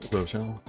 What's up, Sean?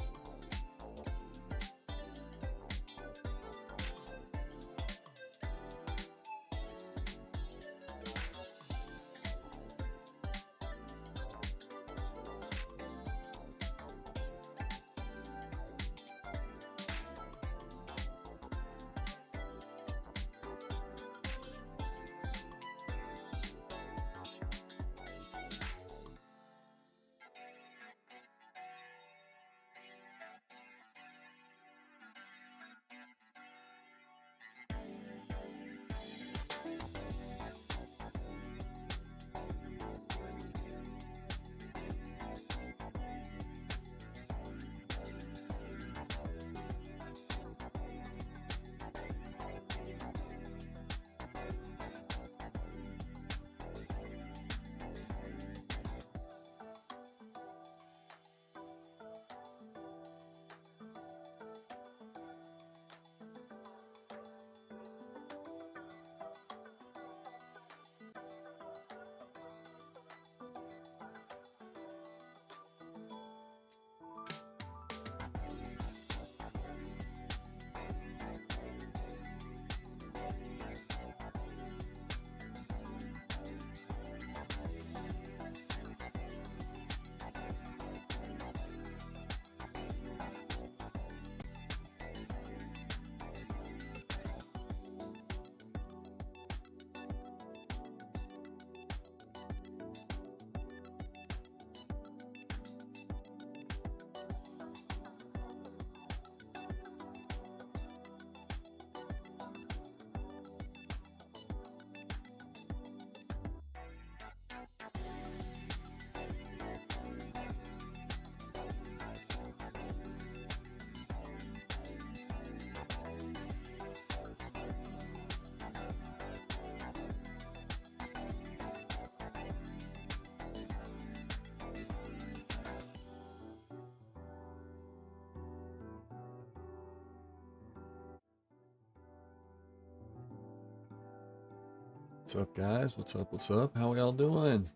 What's up, guys? What's up? What's up? How y'all doing?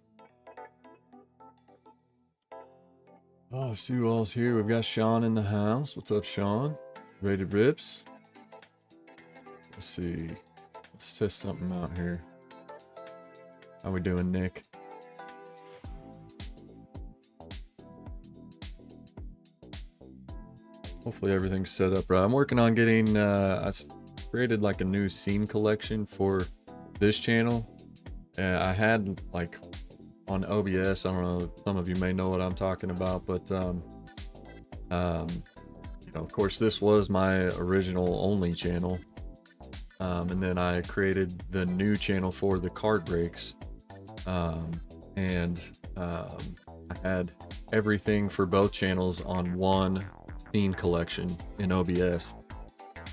Oh, I see you all's here. We've got Sean in the house. What's up, Sean? Rated Rips. Let's see. Let's test something out here. How we doing, Nick? Hopefully everything's set up right. I'm working on getting, I created like a new scene collection for this channel. I had like on OBS, I don't know, some of you may know what I'm talking about, but you know, of course this was my original only channel. And then I created the new channel for TheCardDealDotCom Breaks. I had everything for both channels on one scene collection in OBS.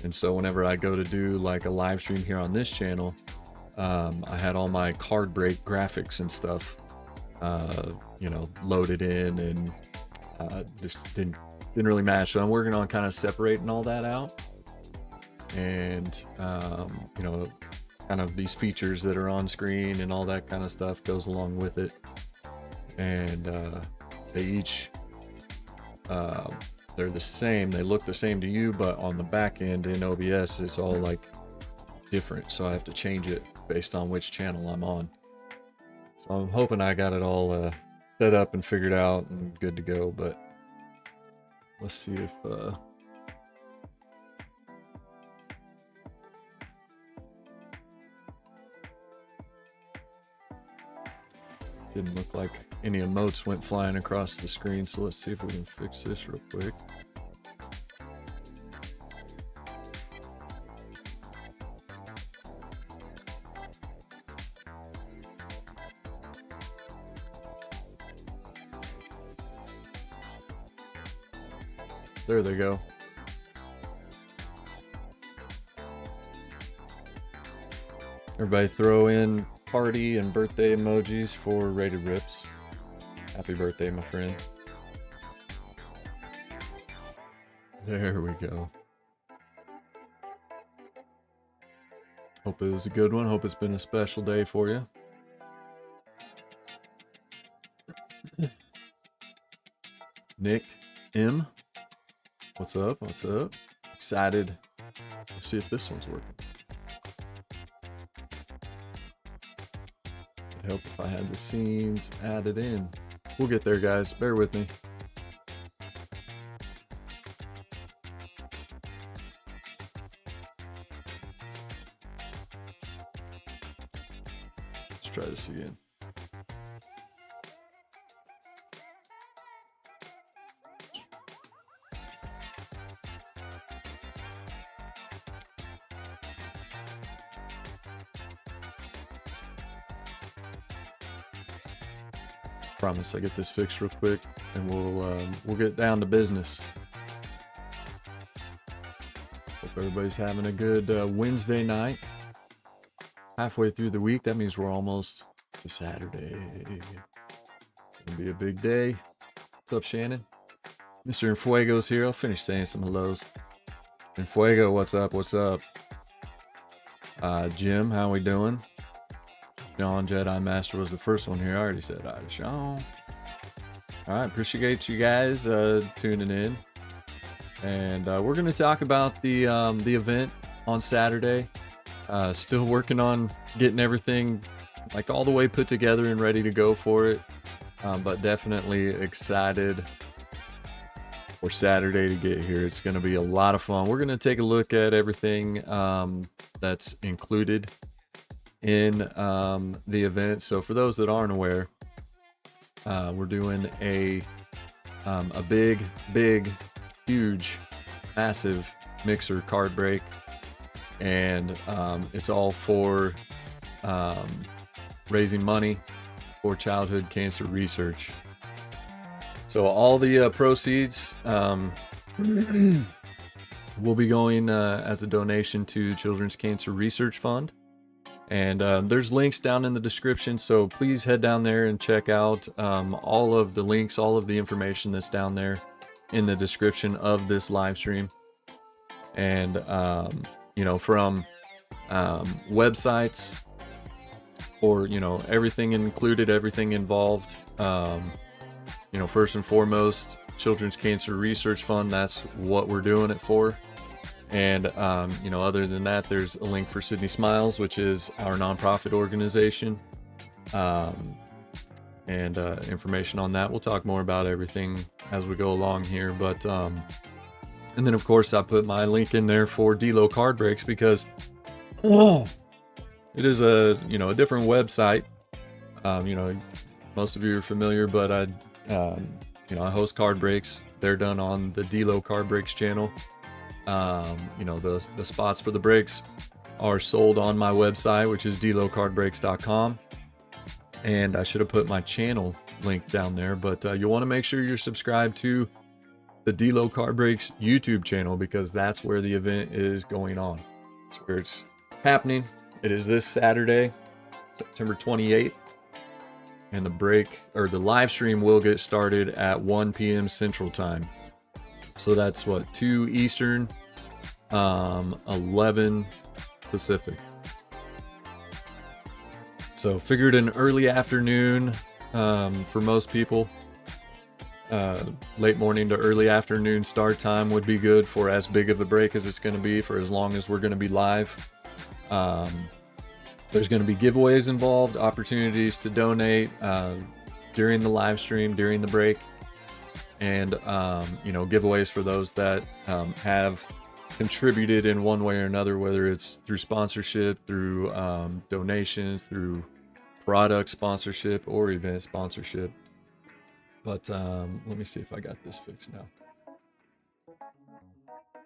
And so whenever I go to do like a live stream here on this channel, I had all my card break graphics and stuff, you know, loaded in, and just didn't really match. So I'm working on kind of separating all that out, and you know, kind of these features that are on screen and all that kind of stuff goes along with it. And they each they're the same, they look the same to you, but on the back end in OBS it's all like different, so I have to change it based on which channel I'm on. So I'm hoping I got it all set up and figured out and good to go, but let's see if didn't look like any emotes went flying across the screen, so let's see if we can fix this real quick. There they go. Everybody throw in party and birthday emojis for Rated Rips. Happy birthday, my friend. There we go. Hope it was a good one. Hope it's been a special day for you. Nick, M. What's up? What's up? Excited. Let's see if this one's working. It'd help if I had the scenes added in. We'll get there, guys. Bear with me. Let's try this again. Promise I get this fixed real quick, and we'll get down to business. Hope everybody's having a good Wednesday night. Halfway through the week, that means we're almost to Saturday. Gonna be a big day. What's up, Shannon? Mr. Enfuego's here. I'll finish saying some hellos. Enfuego, what's up? What's up? Jim, how we doing? Sean Jedi Master was the first one here. I already said hi to Sean. All right, appreciate you guys tuning in, and we're going to talk about the event on Saturday. Still working on getting everything like all the way put together and ready to go for it, but definitely excited for Saturday to get here. It's going to be a lot of fun. We're going to take a look at everything that's included in the event. So for those that aren't aware, we're doing a big, huge, massive mixer card break, and it's all for raising money for childhood cancer research. So all the proceeds will be going as a donation to Children's Cancer Research Fund. And there's links down in the description, so please head down there and check out all of the links, all of the information that's down there in the description of this live stream. And you know, from websites, or you know, everything included, everything involved. You know, first and foremost, Children's Cancer Research Fund, that's what we're doing it for. And you know, other than that, there's a link for Sydni Smiles, which is our nonprofit organization, and information on that. We'll talk more about everything as we go along here, but and then of course I put my link in there for TheCardDealDotCom Breaks, because it is a, you know, a different website. You know, most of you are familiar, but I you know, I host card breaks. They're done on the TheCardDealDotCom Breaks channel. You know, the spots for the breaks are sold on my website, which is TheCardDealDotCom, and I should have put my channel link down there, but you'll want to make sure you're subscribed to the TheCardDealDotCom Breaks YouTube channel, because that's where the event is going on. It's where it's happening. It is this Saturday, September 28th, and the break, or the live stream, will get started at 1 p.m. Central Time. So that's what, 2 Eastern, 11 Pacific. So figured an early afternoon for most people. Late morning to early afternoon start time would be good for as big of a break as it's going to be, for as long as we're going to be live. There's going to be giveaways involved, opportunities to donate during the live stream, during the break. And you know, giveaways for those that have contributed in one way or another, whether it's through sponsorship, through donations, through product sponsorship, or event sponsorship. But let me see if I got this fixed now.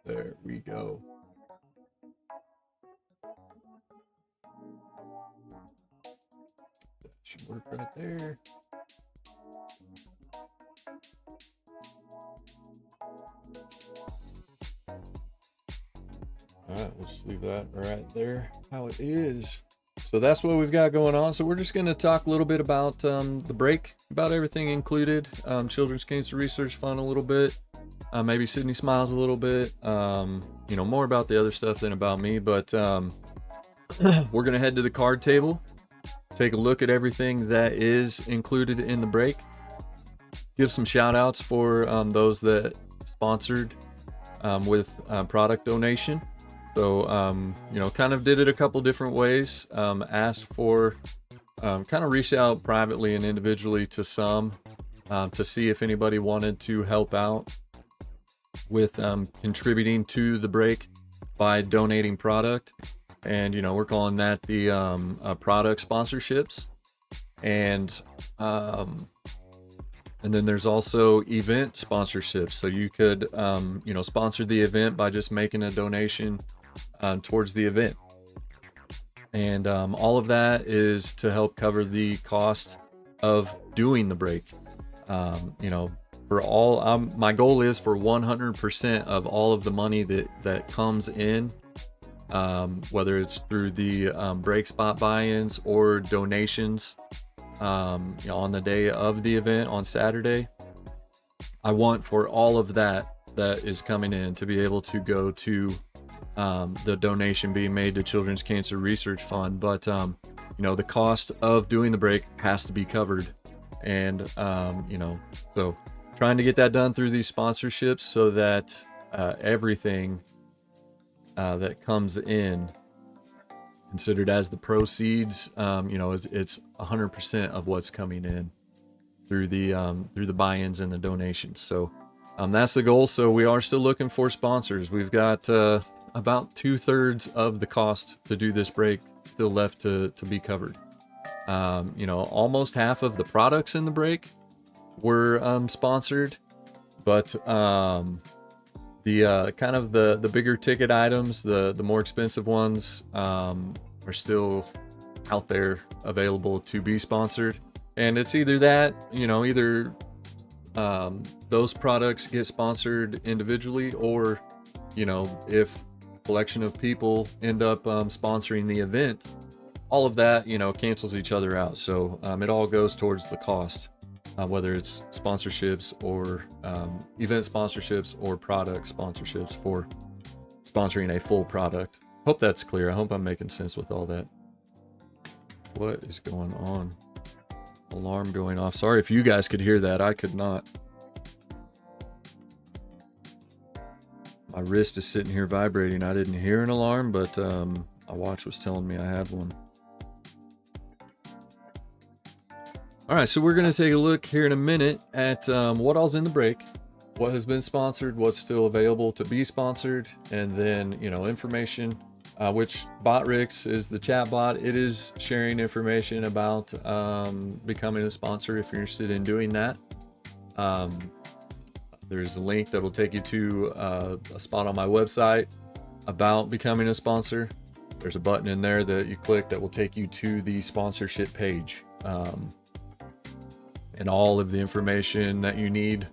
There we go. That should work right there. All right, we'll just leave that right there how it is. So that's what we've got going on. So we're just going to talk a little bit about the break, about everything included, Children's Cancer Research Fund a little bit, maybe Sydni Smiles a little bit, you know, more about the other stuff than about me. But we're going to head to the card table, take a look at everything that is included in the break, give some shout outs for those that sponsored with product donation. So, kind of did it a couple different ways. Asked for, kind of reached out privately and individually to some to see if anybody wanted to help out with contributing to the break by donating product. And, we're calling that the product sponsorships. And then there's also event sponsorships. So you could, sponsor the event by just making a donation towards the event. And all of that is to help cover the cost of doing the break. For all, my goal is for 100% of all of the money that comes in, whether it's through the break spot buy-ins or donations, on the day of the event on Saturday. I want for all of that is coming in to be able to go to the donation being made to Children's Cancer Research Fund. But the cost of doing the break has to be covered, and so trying to get that done through these sponsorships so that everything that comes in considered as the proceeds, it's 100% of what's coming in through the buy-ins and the donations. So that's the goal. So we are still looking for sponsors. We've got about 2/3 of the cost to do this break still left to be covered. Almost half of the products in the break were sponsored, but the kind of the bigger ticket items, the more expensive ones, are still out there available to be sponsored. And it's either that, either those products get sponsored individually, or if a collection of people end up sponsoring the event, all of that cancels each other out. So it all goes towards the cost, whether it's sponsorships or event sponsorships or product sponsorships for sponsoring a full product. Hope that's clear. I hope I'm making sense with all that. What is going on? Alarm going off. Sorry if you guys could hear that. I could not. My wrist is sitting here vibrating. I didn't hear an alarm, but my watch was telling me I had one. All right, so we're going to take a look here in a minute at what all's in the break, what has been sponsored, what's still available to be sponsored, and then, information, which BotRix is the chat bot. It is sharing information about becoming a sponsor if you're interested in doing that. There's a link that will take you to a spot on my website about becoming a sponsor. There's a button in there that you click that will take you to the sponsorship page. And all of the information that you need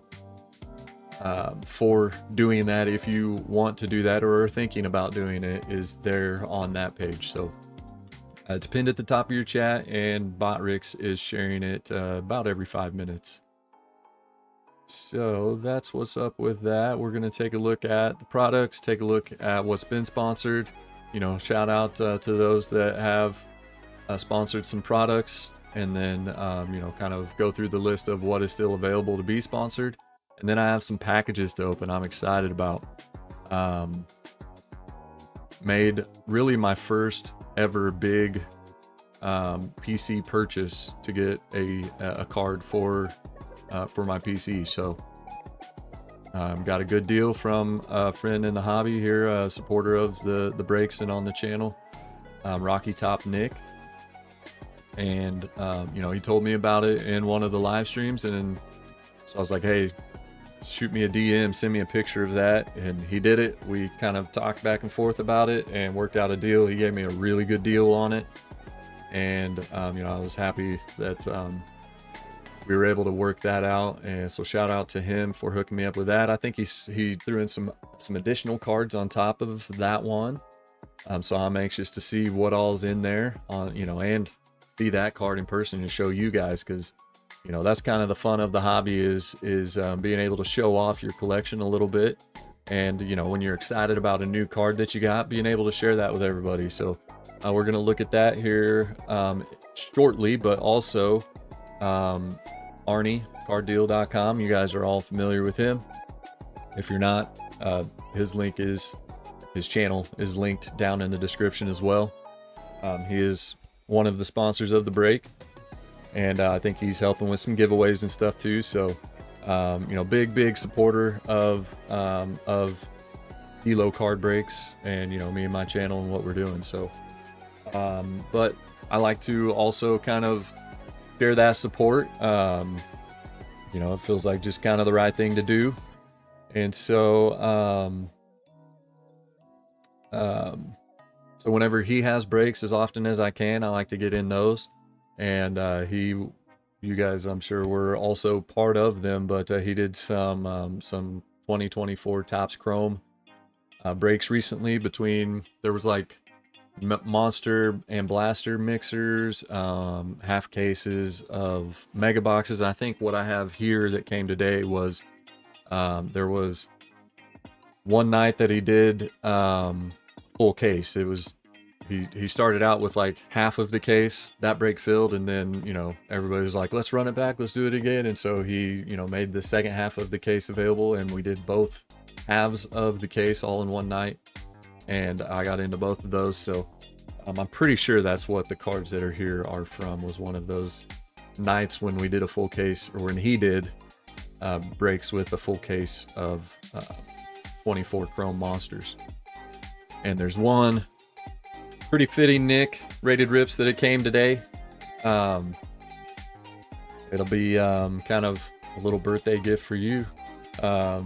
for doing that, if you want to do that or are thinking about doing it, is there on that page. So it's pinned at the top of your chat, and BotRix is sharing it about every 5 minutes. So that's what's up with that. We're going to take a look at the products, take a look at what's been sponsored. Shout out to those that have sponsored some products, and then kind of go through the list of what is still available to be sponsored. And then I have some packages to open I'm excited about. Made really my first ever big PC purchase to get a card for my PC. So got a good deal from a friend in the hobby here, a supporter of the breaks and on the channel, Rocky Top Nick. And he told me about it in one of the live streams, and so I was like, hey, shoot me a DM, send me a picture of that. And he did it. We kind of talked back and forth about it and worked out a deal. He gave me a really good deal on it, and I was happy that we were able to work that out. And so shout out to him for hooking me up with that. I think he threw in some additional cards on top of that one. So I'm anxious to see what all's in there and see that card in person and show you guys, because that's kind of the fun of the hobby is being able to show off your collection a little bit. And when you're excited about a new card that you got, being able to share that with everybody. So we're going to look at that here shortly, but also Arnie, TheCardDealDotCom. You guys are all familiar with him. If you're not, his channel is linked down in the description as well. He is one of the sponsors of the break, and I think he's helping with some giveaways and stuff too. So, you know, big supporter of TheCard Breaks, and you know, me and my channel and what we're doing. So, but I like to also kind of share that support. You know, it feels like just kind of the right thing to do. And so, so whenever he has breaks, as often as I can, I like to get in those. And you guys, I'm sure, were also part of them, but he did some 2024 Topps Chrome breaks recently. There was like Monster and Blaster mixers, half cases of mega boxes. I think what I have here that came today was there was one night that he did full case. It was he started out with like half of the case, that break filled, and then, you know, everybody was like, let's run it back, let's do it again. And so he, you know, made the second half of the case available, and we did both halves of the case all in one night, and I got into both of those. So I'm pretty sure that's what the cards that are here are from, was one of those nights when we did a full case, or when he did breaks with a full case of 24 Chrome Monsters. And there's one pretty fitting Nick Rated Rips that it came today. It'll be kind of a little birthday gift for you. To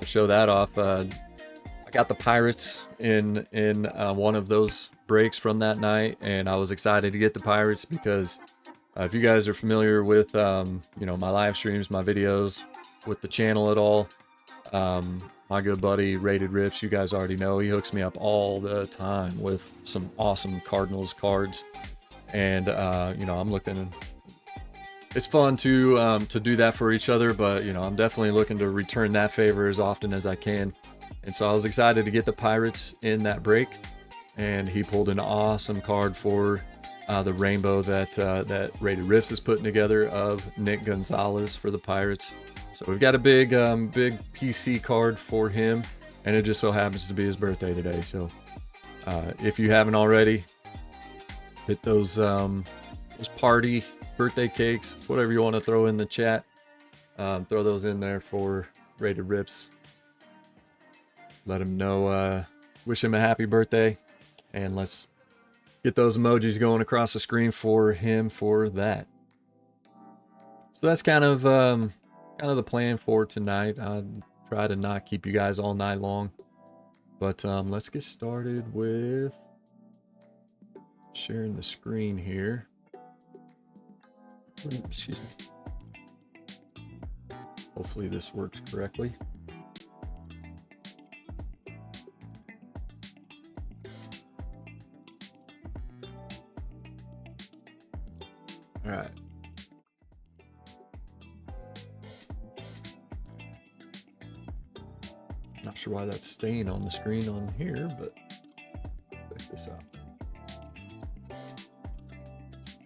show that off, I got the Pirates in one of those breaks from that night, and I was excited to get the Pirates because if you guys are familiar with you know, my live streams, my videos with the channel at all, my good buddy Rated Rips, you guys already know, he hooks me up all the time with some awesome Cardinals cards. And you know, I'm looking, it's fun to do that for each other, but you know, I'm definitely looking to return that favor as often as I can. And so I was excited to get the Pirates in that break, and he pulled an awesome card for the rainbow that Rated Rips is putting together of Nick Gonzalez for the Pirates. So we've got a big PC card for him, and it just so happens to be his birthday today. So if you haven't already, hit those party birthday cakes, whatever you want to throw in the chat. Throw those in there for Rated Rips. Let him know, wish him a happy birthday, and let's get those emojis going across the screen for him for that. So that's kind of the plan for tonight. I'll try to not keep you guys all night long, but let's get started with sharing the screen here. Excuse me. Hopefully this works correctly. All right. Not sure why that's staying on the screen on here, but check this out.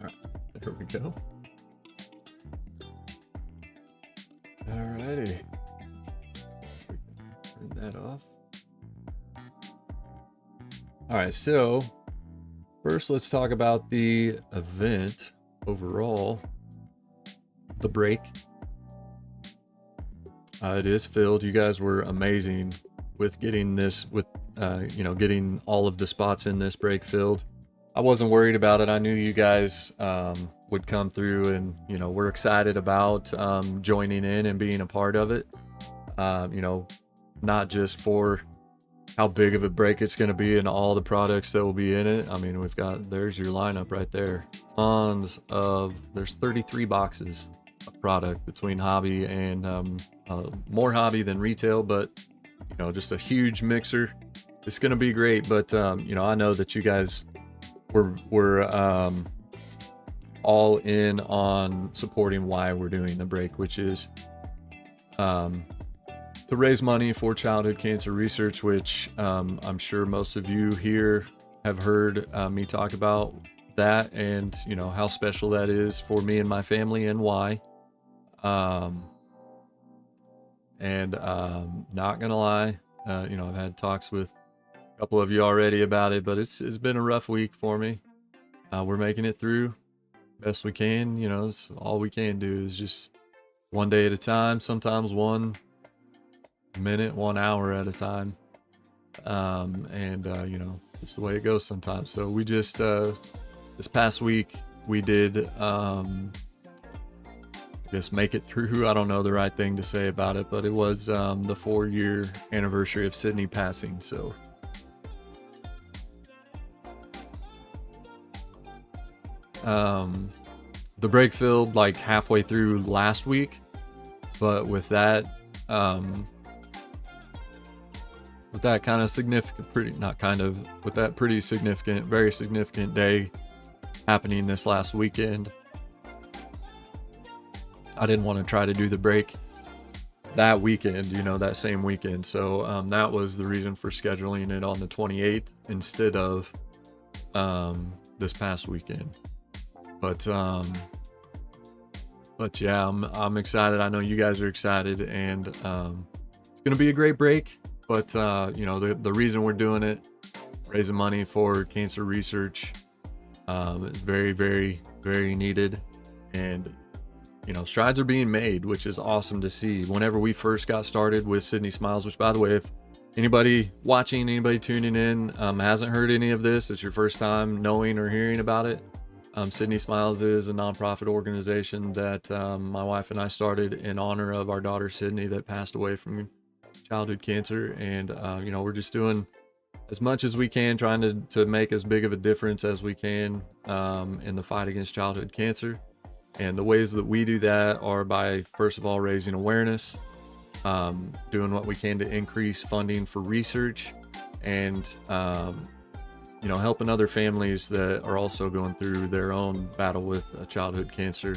All right, there we go. Alrighty. Turn that off. All right, so first let's talk about the event overall, the break. It is filled. You guys were amazing with getting this, with you know, getting all of the spots in this break filled. I wasn't worried about it. I knew you guys would come through, and you know, we're excited about joining in and being a part of it. You know, not just for how big of a break it's going to be and all the products that will be in it. I mean, there's your lineup right there. There's 33 boxes of product between hobby and more hobby than retail, but you know, just a huge mixer. It's going to be great. But you know, I know that you guys were all in on supporting why we're doing the break, which is to raise money for childhood cancer research, which I'm sure most of you here have heard me talk about that, and you know how special that is for me and my family, and why. And not gonna lie, you know, I've had talks with a couple of you already about it, but it's been a rough week for me. We're making it through best we can. You know, it's all we can do is just one day at a time, sometimes 1 minute, 1 hour at a time. And you know, it's the way it goes sometimes. So we just this past week we did I guess make it through. I don't know the right thing to say about it, but it was the 4-year anniversary of Sydney passing. So the break filled like halfway through last week, but with that kind of significant, with that pretty significant, very significant day happening this last weekend, I didn't want to try to do the break that weekend, you know, that same weekend. So that was the reason for scheduling it on the 28th instead of this past weekend. But yeah, I'm excited. I know you guys are excited, and it's gonna be a great break. But you know, the reason we're doing it, raising money for cancer research, is very, very, very needed. And you know, strides are being made, which is awesome to see. Whenever we first got started with Sydni Smiles, which by the way, if anybody watching, anybody tuning in hasn't heard any of this, it's your first time knowing or hearing about it. Sydni Smiles is a nonprofit organization that my wife and I started in honor of our daughter Sydney that passed away from childhood cancer. And you know, we're just doing as much as we can, trying to make as big of a difference as we can in the fight against childhood cancer. And the ways that we do that are by, first of all, raising awareness, doing what we can to increase funding for research, and you know, helping other families that are also going through their own battle with childhood cancer.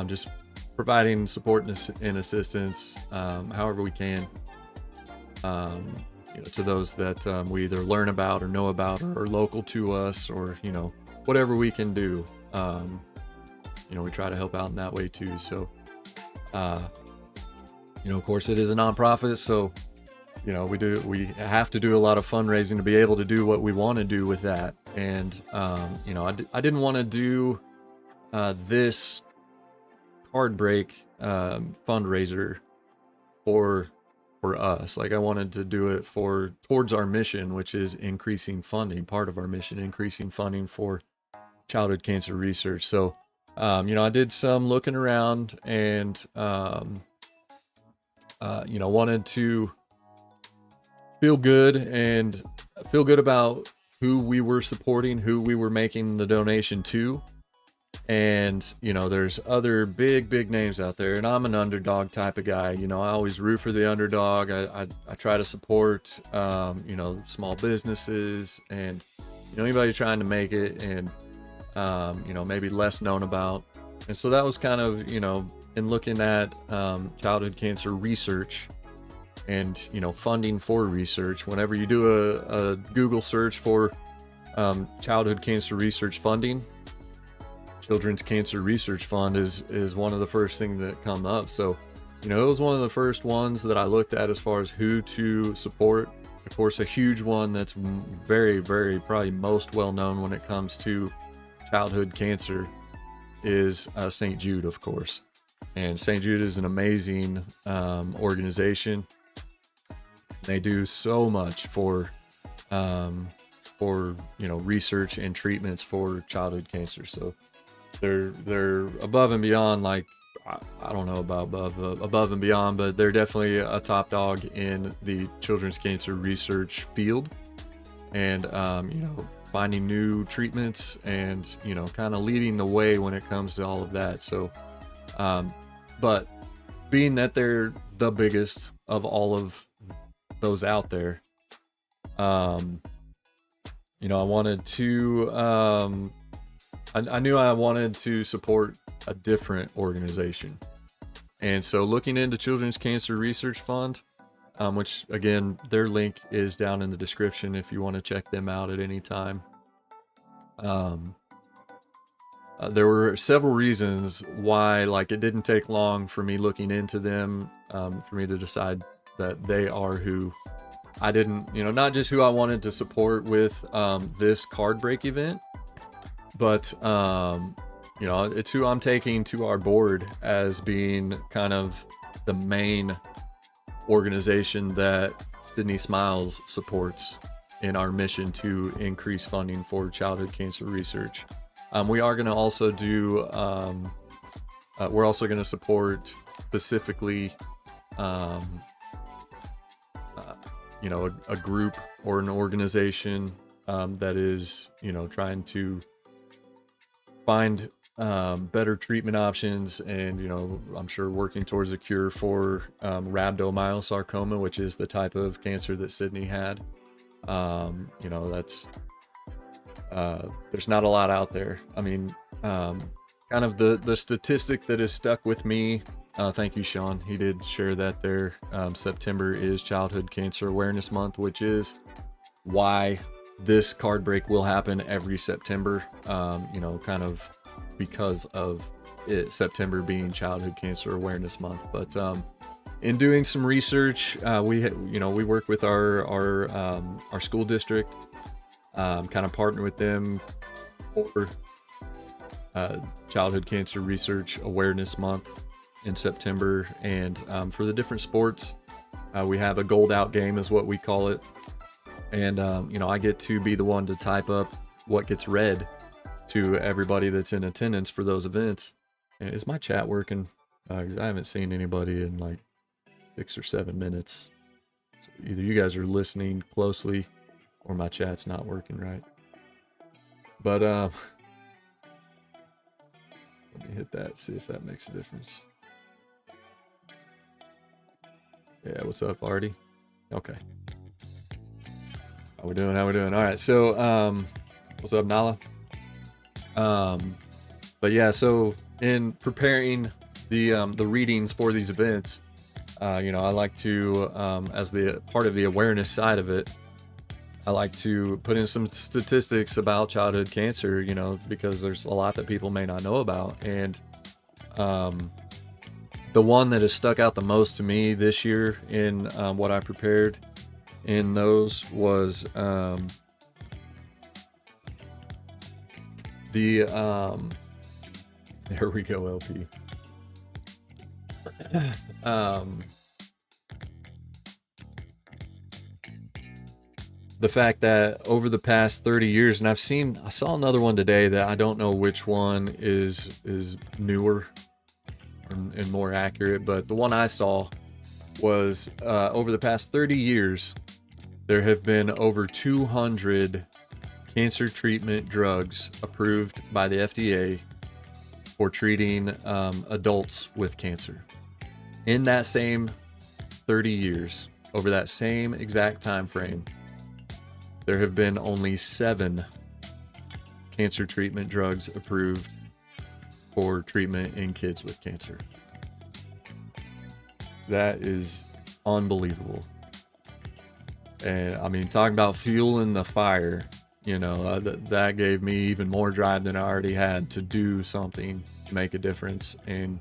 Just providing support and assistance however we can, you know, to those that we either learn about or know about or are local to us, or you know, whatever we can do. You know, we try to help out in that way too. So, you know, of course, it is a nonprofit, so you know, we have to do a lot of fundraising to be able to do what we want to do with that. And you know, I didn't want to do this card break fundraiser for us. Like, I wanted to do it towards our mission, which is increasing funding. Part of our mission, increasing funding for childhood cancer research. So you know, I did some looking around, and you know, wanted to feel good about who we were supporting, who we were making the donation to. And you know, there's other big names out there, and I'm an underdog type of guy. You know, I always root for the underdog. I try to support you know, small businesses and you know, anybody trying to make it, and you know, maybe less known about. And so that was kind of, you know, in looking at childhood cancer research and you know, funding for research. Whenever you do a Google search for childhood cancer research funding, Children's Cancer Research Fund is one of the first things that come up. So you know, it was one of the first ones that I looked at as far as who to support. Of course, a huge one that's very, very probably most well known when it comes to childhood cancer is St. Jude, of course. And St. Jude is an amazing organization. They do so much for you know, research and treatments for childhood cancer. So they're above and beyond, like, I don't know about above and beyond, but they're definitely a top dog in the children's cancer research field. And you know, finding new treatments and you know, kind of leading the way when it comes to all of that. So but being that they're the biggest of all of those out there, you know, I wanted to I knew I wanted to support a different organization. And so looking into Children's Cancer Research Fund, which again, their link is down in the description if you want to check them out at any time. there were several reasons why, like, it didn't take long for me looking into them, for me to decide that they are who I didn't, not just who I wanted to support with this card break event, but it's who I'm taking to our board as being kind of the main organization that Sydni Smiles supports in our mission to increase funding for childhood cancer research. We are going to also do, we're also going to support specifically, a group or an organization that is, trying to find better treatment options, and I'm sure working towards a cure for rhabdomyosarcoma, which is the type of cancer that Sydni had. That's there's not a lot out there. I mean, kind of the statistic that has stuck with me, thank you, Sean, he did share that there, September is Childhood Cancer Awareness Month, which is why this card break will happen every September, kind of because of September being Childhood Cancer Awareness Month. But in doing some research, we work with our school district, kind of partner with them for Childhood Cancer Research Awareness Month in September. And for the different sports, we have a gold out game is what we call it. And, I get to be the one to type up what gets read to everybody that's in attendance for those events. And is my chat working? 'Cause I haven't seen anybody in like 6 or 7 minutes. So either you guys are listening closely or my chat's not working right. But let me hit that, see if that makes a difference. Yeah, what's up, Artie? Okay. How we doing? All right, so what's up, Nala? But yeah, so in preparing the readings for these events, I like to, as the part of the awareness side of it, I like to put in some statistics about childhood cancer, because there's a lot that people may not know about. And the one that has stuck out the most to me this year in what I prepared in those was there we go, LP. The fact that over the past 30 years, and I saw another one today that I don't know which one is newer and more accurate, but the one I saw was over the past 30 years, there have been over 200 cancer treatment drugs approved by the FDA for treating adults with cancer. In that same 30 years, over that same exact time frame, there have been only 7 cancer treatment drugs approved for treatment in kids with cancer. That is unbelievable. And I mean, talking about fueling the fire, that gave me even more drive than I already had to do something to make a difference in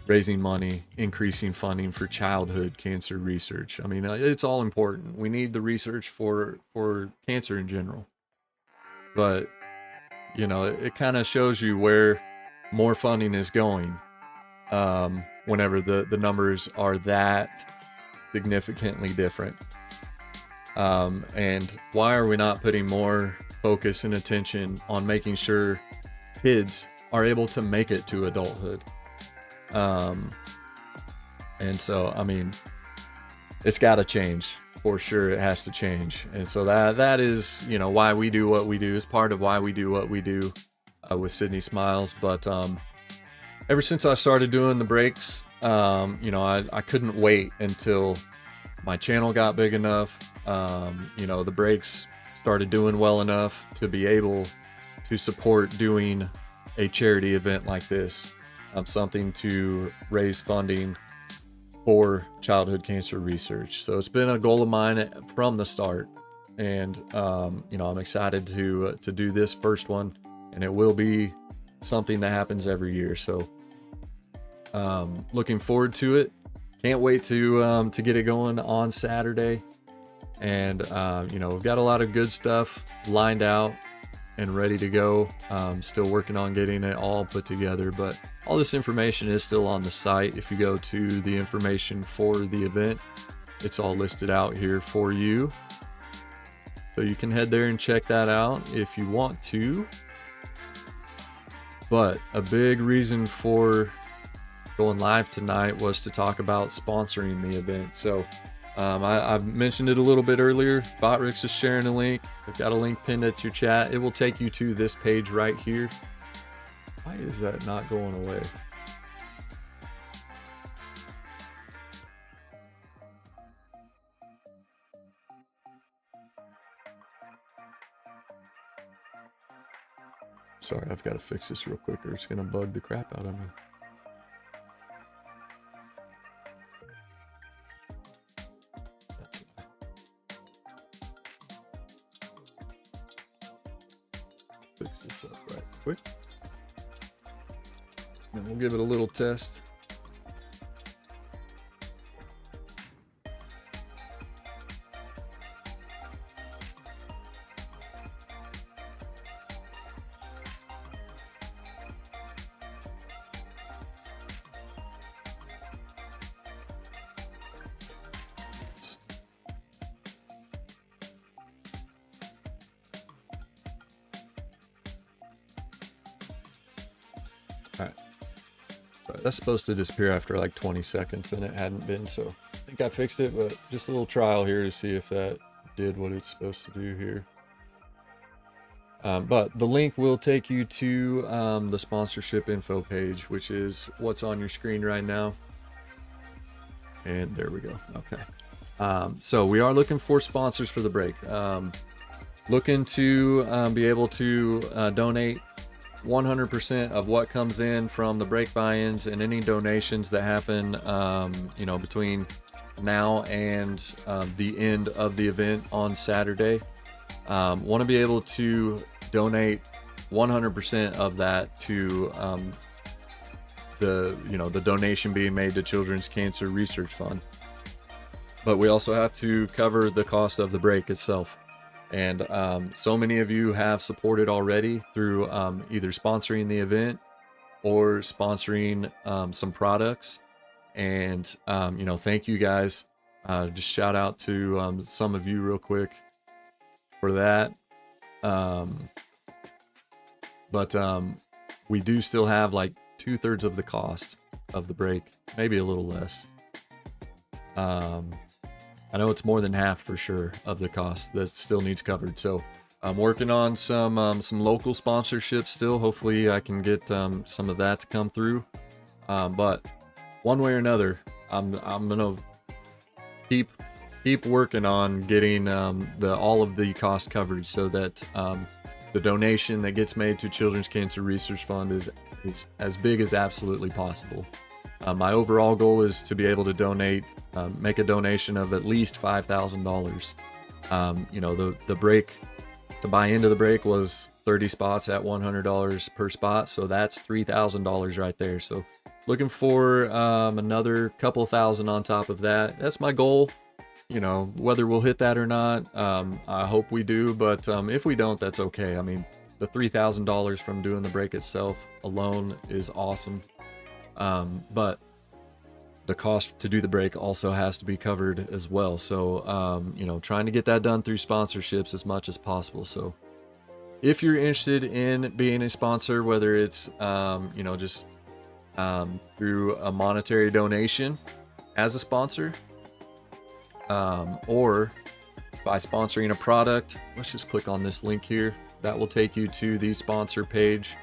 raising money, increasing funding for childhood cancer research. I mean, it's all important. We need the research for cancer in general. But, it kind of shows you where more funding is going whenever the numbers are that significantly different. And why are we not putting more focus and attention on making sure kids are able to make it to adulthood? And so, I mean, it's got to change for sure. It has to change. And so that is, why we do what we do, is part of why we do what we do with Sydni Smiles. But ever since I started doing the breaks, I couldn't wait until my channel got big enough. The breaks started doing well enough to be able to support doing a charity event like this, something to raise funding for childhood cancer research. So it's been a goal of mine from the start, and I'm excited to do this first one, and it will be something that happens every year. So looking forward to it. Can't wait to get it going on Saturday. And you know, we've got a lot of good stuff lined out and ready to go. Still working on getting it all put together, but all this information is still on the site. If you go to the information for the event, it's all listed out here for you. So you can head there and check that out if you want to. But a big reason for going live tonight was to talk about sponsoring the event. So I mentioned it a little bit earlier. Botrix is sharing a link. I've got a link pinned at your chat. It will take you to this page right here. Why is that not going away? Sorry, I've got to fix this real quick or it's going to bug the crap out of me. Fix this up right quick. And we'll give it a little test. Alright. Sorry, that's supposed to disappear after like 20 seconds and it hadn't been, so I think I fixed it, but just a little trial here to see if that did what it's supposed to do here. But the link will take you to the sponsorship info page, which is what's on your screen right now. And there we go. Okay. So we are looking for sponsors for the break. Looking to be able to donate 100% of what comes in from the break buy-ins and any donations that happen, you know, between now and the end of the event on Saturday. Want to be able to donate 100% of that to the donation being made to Children's Cancer Research Fund. But we also have to cover the cost of the break itself. And so many of you have supported already through either sponsoring the event or sponsoring some products. And, you know, thank you guys. Just shout out to some of you real quick for that. But we do still have like 2/3 of the cost of the break, maybe a little less. I know it's more than half for sure of the cost that still needs covered. So I'm working on some local sponsorships still. Hopefully I can get some of that to come through. But one way or another, I'm gonna keep working on getting all of the cost covered so that the donation that gets made to Children's Cancer Research Fund is as big as absolutely possible. My overall goal is to be able to donate, make a donation of at least $5,000. You know, the break, to buy into the break was 30 spots at $100 per spot. So that's $3,000 right there. So looking for another couple thousand on top of that. That's my goal. You know, whether we'll hit that or not, I hope we do. But if we don't, that's okay. I mean, the $3,000 from doing the break itself alone is awesome. But the cost to do the break also has to be covered as well. So, you know, trying to get that done through sponsorships as much as possible. So if you're interested in being a sponsor, whether it's, you know, just through a monetary donation as a sponsor, or by sponsoring a product, let's just click on this link here. That will take you to the sponsor page,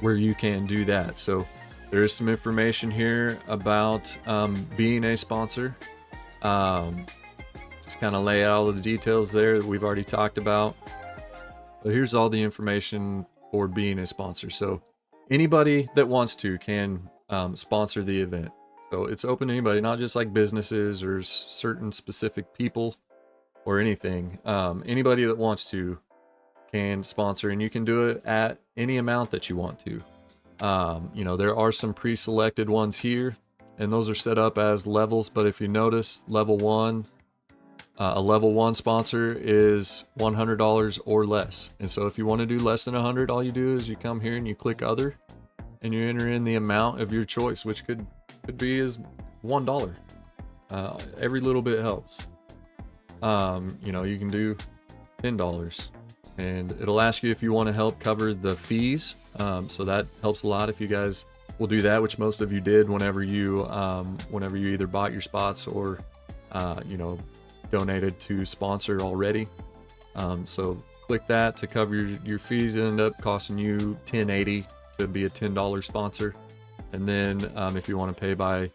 where you can do that. So there is some information here about being a sponsor. Just kind of lay out all of the details there that we've already talked about. But here's all the information for being a sponsor. So anybody that wants to can sponsor the event. So it's open to anybody, not just like businesses or certain specific people or anything. Anybody that wants to can sponsor, and you can do it at any amount that you want to. You know, there are some pre-selected ones here, and those are set up as levels. But if you notice, level 1, a level 1 sponsor is $100 or less. And so if you want to do less than 100, all you do is you come here and you click other, and you enter in the amount of your choice, which could be as $1. Every little bit helps. You know, you can do $10, and it'll ask you if you want to help cover the fees. So that helps a lot if you guys will do that, which most of you did whenever you either bought your spots or you know, donated to sponsor already. So click that to cover your fees. It end up costing you $10.80 to be a $10 sponsor. And then if you want to pay by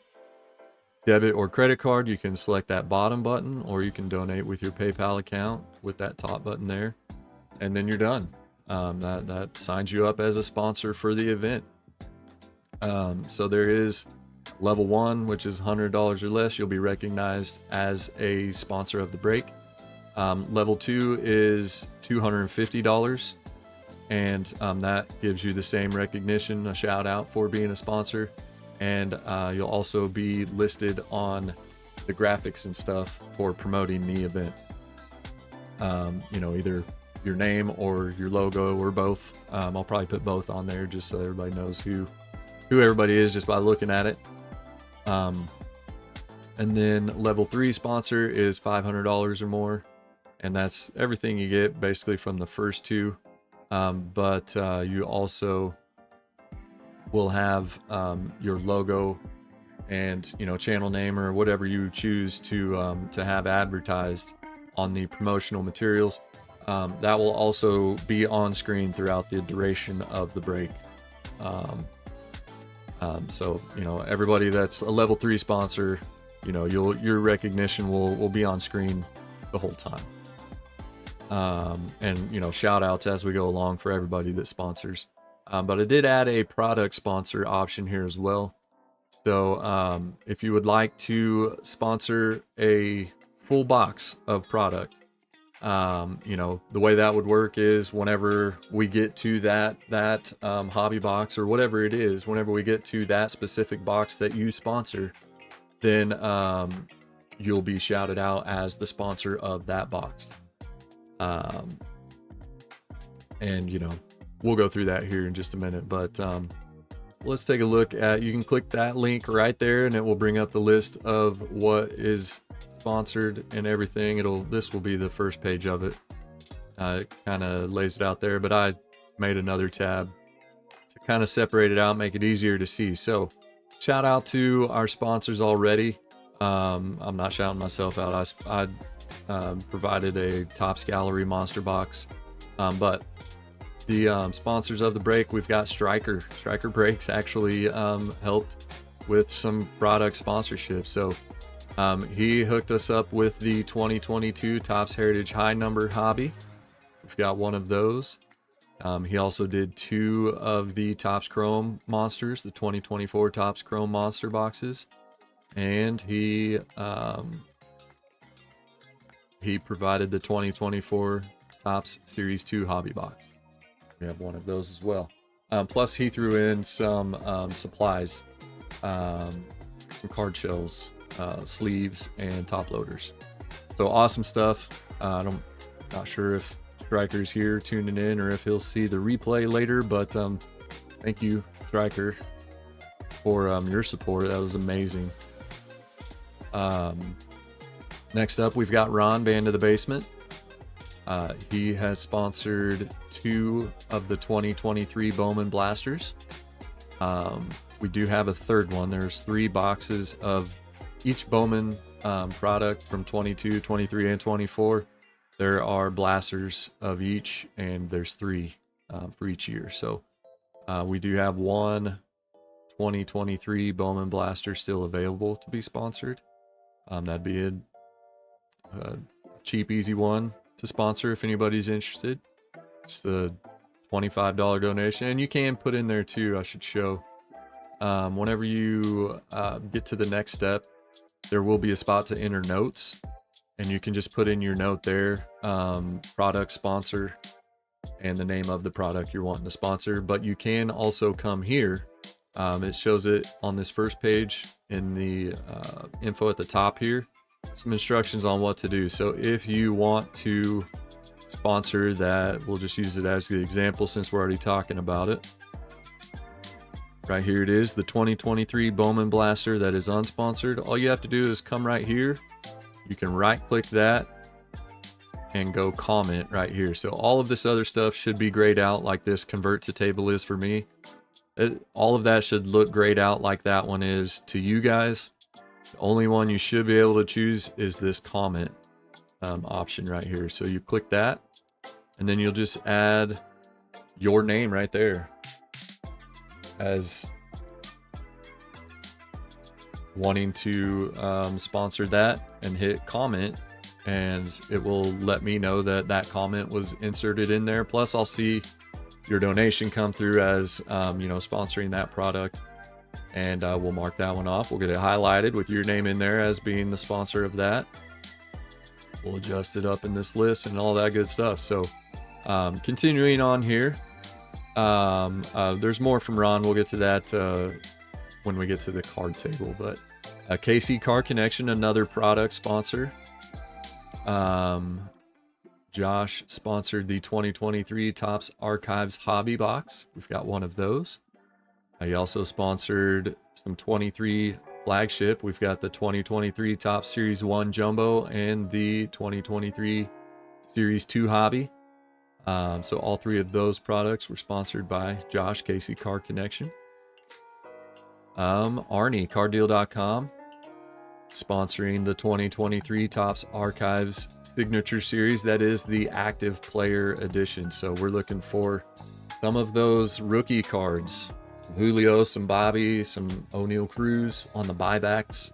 debit or credit card, you can select that bottom button, or you can donate with your PayPal account with that top button there, and then you're done. That signs you up as a sponsor for the event. So there is level 1, which is $100 or less. You'll be recognized as a sponsor of the break. Level 2 is $250, and that gives you the same recognition, a shout out for being a sponsor. And you'll also be listed on the graphics and stuff for promoting the event. You know, either your name or your logo or both. I'll probably put both on there just so everybody knows who everybody is just by looking at it. And then level 3 sponsor is $500 or more, and that's everything you get basically from the first two. But you also will have your logo and, you know, channel name or whatever you choose to have advertised on the promotional materials. That will also be on screen throughout the duration of the break. So, you know, everybody that's a level 3 sponsor, you know, your recognition will be on screen the whole time. And, you know, shout outs as we go along for everybody that sponsors. But I did add a product sponsor option here as well. So if you would like to sponsor a full box of product, you know, the way that would work is whenever we get to that hobby box or whatever it is, whenever we get to that specific box that you sponsor, then you'll be shouted out as the sponsor of that box. And, you know, we'll go through that here in just a minute, but let's take a look at, you can click that link right there and it will bring up the list of what is sponsored and everything. This will be the first page of it. It kind of lays it out there, but I made another tab to kind of separate it out, make it easier to see. So shout out to our sponsors already. I'm not shouting myself out. I provided a Topps Gallery monster box, but the sponsors of the break, we've got Stryker Breaks actually helped with some product sponsorship. So he hooked us up with the 2022 Topps Heritage High Number Hobby. We've got one of those. He also did 2 of the Topps Chrome Monsters, the 2024 Topps Chrome Monster boxes. And he provided the 2024 Topps Series 2 Hobby Box. We have one of those as well. Plus he threw in some supplies, some card shells, sleeves, and top loaders. So awesome stuff. Not sure if Stryker's here tuning in or if he'll see the replay later, but thank you, Stryker, for your support. That was amazing. Next up, we've got Ron, Band of the Basement. He has sponsored 2 of the 2023 Bowman Blasters. We do have a third one. There's 3 boxes of each Bowman product from 22, 23, and 24. There are blasters of each, and there's 3 for each year. So we do have one 2023 Bowman blaster still available to be sponsored. That'd be a cheap, easy one to sponsor if anybody's interested. Just a $25 donation, and you can put in there too, I should show, whenever you get to the next step, there will be a spot to enter notes, and you can just put in your note there, product sponsor, and the name of the product you're wanting to sponsor. But you can also come here. It shows it on this first page in the info at the top here, some instructions on what to do. So if you want to sponsor that, we'll just use it as the example since we're already talking about it. Right here it is, the 2023 Bowman Blaster that is unsponsored. All you have to do is come right here. You can right click that and go comment right here. So all of this other stuff should be grayed out like this convert to table is for me. All of that should look grayed out like that one is to you guys. The only one you should be able to choose is this comment option right here. So you click that and then you'll just add your name right there as wanting to sponsor that, and hit comment, and it will let me know that that comment was inserted in there. Plus I'll see your donation come through as you know, sponsoring that product, and we'll mark that one off. We'll get it highlighted with your name in there as being the sponsor of that. We'll adjust it up in this list and all that good stuff. So continuing on here, there's more from Ron. We'll get to that when we get to the card table. But KC Card Connection, another product sponsor. Josh sponsored the 2023 Topps Archives Hobby Box. We've got one of those. He also sponsored some 23 flagship. We've got the 2023 Topps Series 1 Jumbo and the 2023 Series 2 Hobby. So all three of those products were sponsored by Josh, KC Card Connection. Arnie, TheCardDealDotCom, sponsoring the 2023 Topps Archives Signature Series. That is the active player edition. So we're looking for some of those rookie cards. Some Julio, some Bobby, some O'Neal Cruz on the buybacks.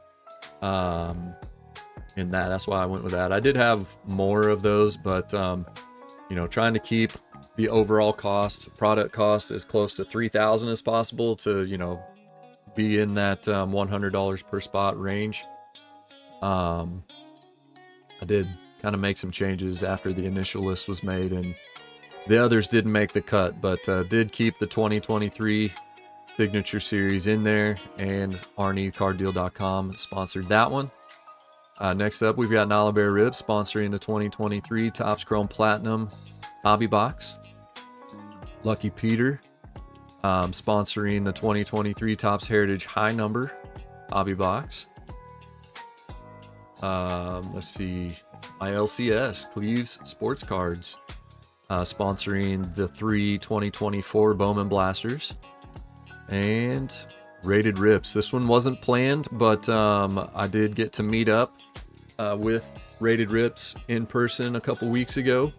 In that's why I went with that. I did have more of those, but you know, trying to keep the overall cost, product cost, as close to $3,000 as possible to, you know, be in that $100 per spot range. I did kind of make some changes after the initial list was made, and the others didn't make the cut, but did keep the 2023 Signature Series in there, and Arnie, TheCardDeal.com, sponsored that one. Next up, we've got Nalabearrips sponsoring the 2023 Topps Chrome Platinum Hobby Box. Lucky Peter sponsoring the 2023 Topps Heritage High Number Hobby Box. Let's see, my LCS, Cleve's Sports Cards, sponsoring the 2024 Bowman Blasters. And Rated Rips. This one wasn't planned, but I did get to meet up with Rated Rips in person a couple weeks ago,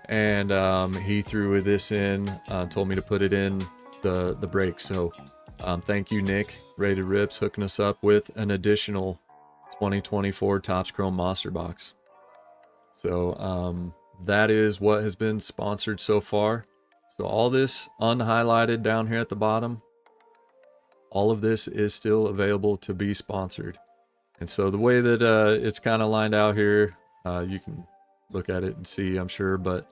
and he threw this in, told me to put it in the break. So thank you, Nick, Rated Rips, hooking us up with an additional 2024 Topps Chrome Monster Box. So that is what has been sponsored so far. So all this unhighlighted down here at the bottom, all of this is still available to be sponsored. And so the way that it's kind of lined out here, you can look at it and see, I'm sure, but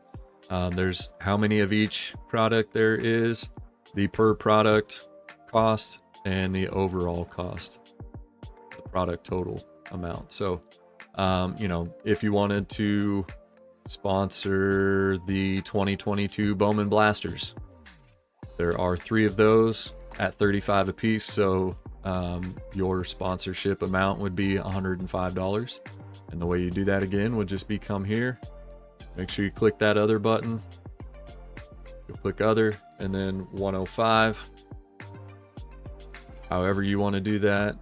there's how many of each product there is, the per product cost, and the overall cost, the product total amount. So, you know, if you wanted to sponsor the 2022 Bowman Blasters, there are 3 of those at $35 a piece, so your sponsorship amount would be $105. And the way you do that again would just be come here, make sure you click that other button, you'll click other, and then 105. However you want to do that.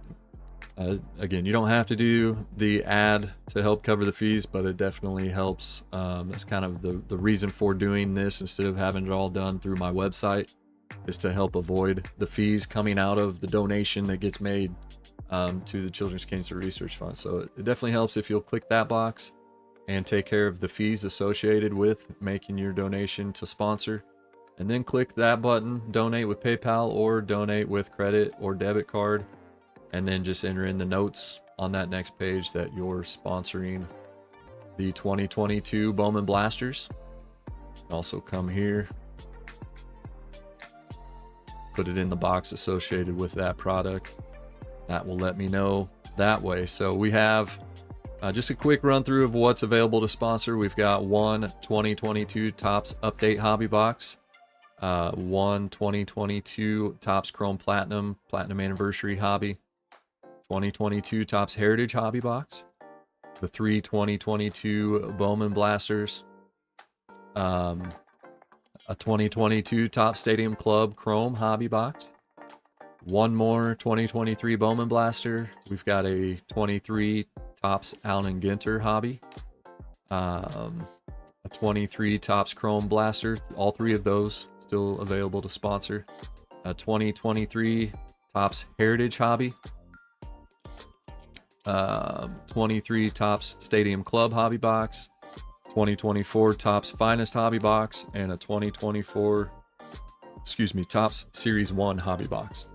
Again, you don't have to do the ad to help cover the fees, but it definitely helps. That's kind of the reason for doing this instead of having it all done through my website, is to help avoid the fees coming out of the donation that gets made to the Children's Cancer Research Fund. So it definitely helps if you'll click that box and take care of the fees associated with making your donation to sponsor. And then click that button, donate with PayPal or donate with credit or debit card. And then just enter in the notes on that next page that you're sponsoring the 2022 Bowman Blasters. Also come here, put it in the box associated with that product. That will let me know that way. So we have just a quick run through of what's available to sponsor. We've got one 2022 Topps Update Hobby Box, one 2022 Topps Chrome Platinum Anniversary Hobby, 2022 Topps Heritage Hobby Box, the 3 2022 Bowman Blasters, a 2022 Topps Stadium Club Chrome Hobby Box, one more 2023 Bowman Blaster. We've got a 23 Topps Allen Ginter Hobby, a 23 Topps Chrome Blaster. All three of those still available to sponsor. A 2023 Topps Heritage Hobby, 23 Topps Stadium Club Hobby Box, 2024 Topps Finest Hobby Box, and a 2024, Topps Series 1 Hobby Box.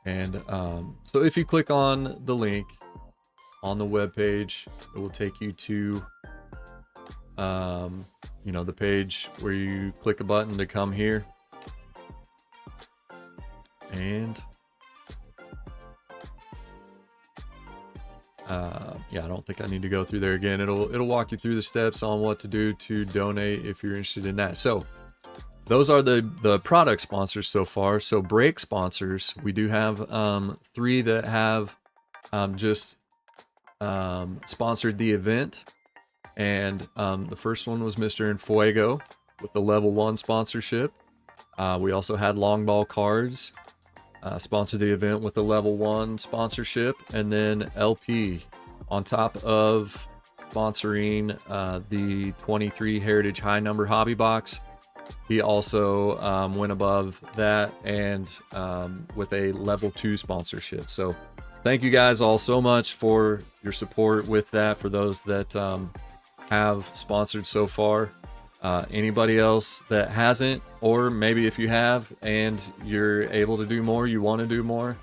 And so if you click on the link on the web page, it will take you to the page where you click a button to come here. And I don't think I need to go through there again. It'll walk you through the steps on what to do to donate if you're interested in that. So those are the product sponsors so far. So break sponsors, we do have 3 that have just sponsored the event. And the first one was Mr. Enfuego with the level 1 sponsorship. We also had Long Ball Cards sponsor the event with the level 1 sponsorship. And then LP, on top of sponsoring the 23 Heritage High Number Hobby Box, he also went above that and with a level 2 sponsorship. So thank you guys all so much for your support with that, for those that have sponsored so far. Anybody else that hasn't, or maybe if you have and you're able to do more, you want to do more,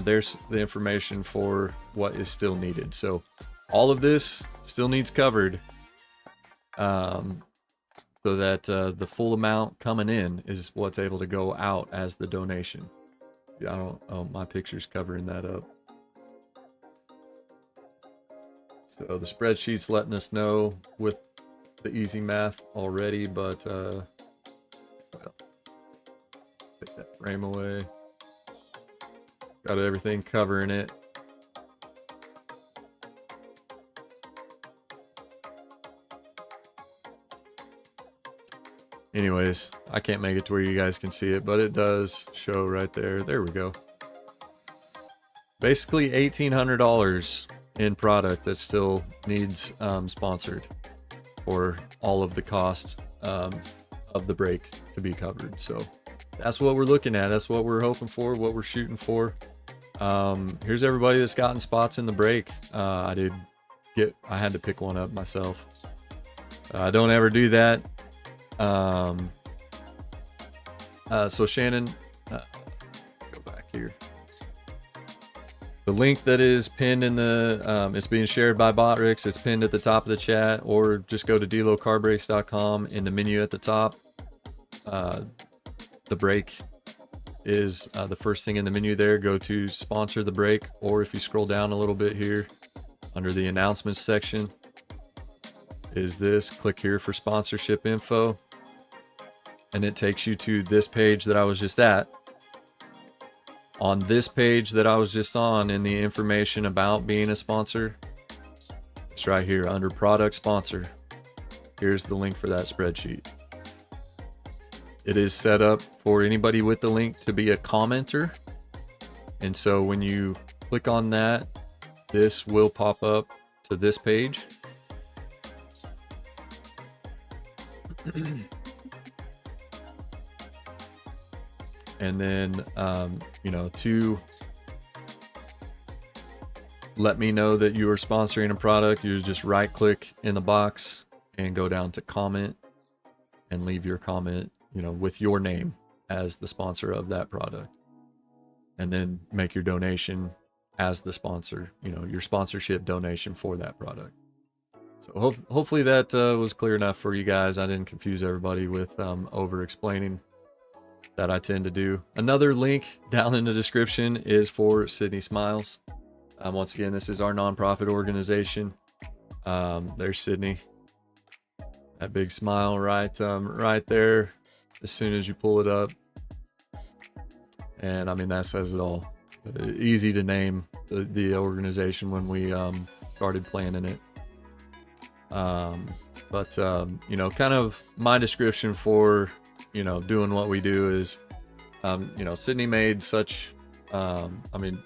there's the information for what is still needed. So all of this still needs covered, so that the full amount coming in is what's able to go out as the donation. My picture's covering that up. So the spreadsheet's letting us know with the easy math already, but well, let's take that frame away. Got everything covering it. Anyways, I can't make it to where you guys can see it, but it does show right there. There we go. Basically $1,800 in product that still needs sponsored for all of the cost of the break to be covered. So that's what we're looking at. That's what we're hoping for, what we're shooting for. Here's everybody that's gotten spots in the break. I had to pick one up myself. I don't ever do that. So Shannon, go back here. The link that is pinned in the, it's being shared by Botrix. It's pinned at the top of the chat, or just go to TheCardDealDotCom in the menu at the top. The break is the first thing in the menu there. Go to sponsor the break, or if you scroll down a little bit here under the announcements section is this. Click here for sponsorship info, and it takes you to this page that I was just at. On this page that I was just on, in the information about being a sponsor, it's right here under product sponsor. Here's the link for that spreadsheet. It is set up for anybody with the link to be a commenter. And so when you click on that, this will pop up to this page. And then, to let me know that you are sponsoring a product, you just right click in the box and go down to comment and leave your comment, with your name as the sponsor of that product. And then make your donation as the sponsor, your sponsorship donation for that product. So hopefully that was clear enough for you guys. I didn't confuse everybody with over explaining that I tend to do. Another link down in the description is for Sydni Smiles. Once again, this is our nonprofit organization. There's Sydni. That big smile right there as soon as you pull it up. And I mean, that says it all. Easy to name the organization when we started planning it. But you know, kind of my description for, you know, doing what we do is, you know, Sydni made such, I mean,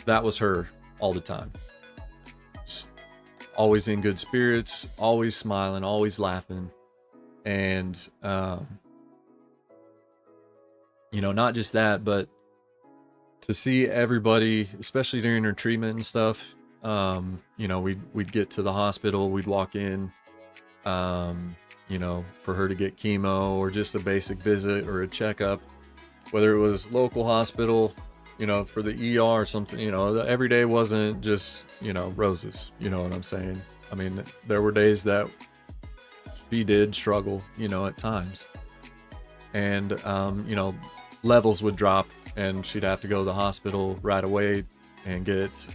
that was her all the time. Just always in good spirits, always smiling, always laughing. And, you know, not just that, but to see everybody, especially during her treatment and stuff, you know, we'd get to the hospital, we'd walk in, you know, for her to get chemo or just a basic visit or a checkup, whether it was local hospital, you know, for the ER or something, you know, every day wasn't just, you know, roses, you know what I'm saying? I mean, there were days that she did struggle, you know, at times. And, you know, levels would drop and she'd have to go to the hospital right away and get,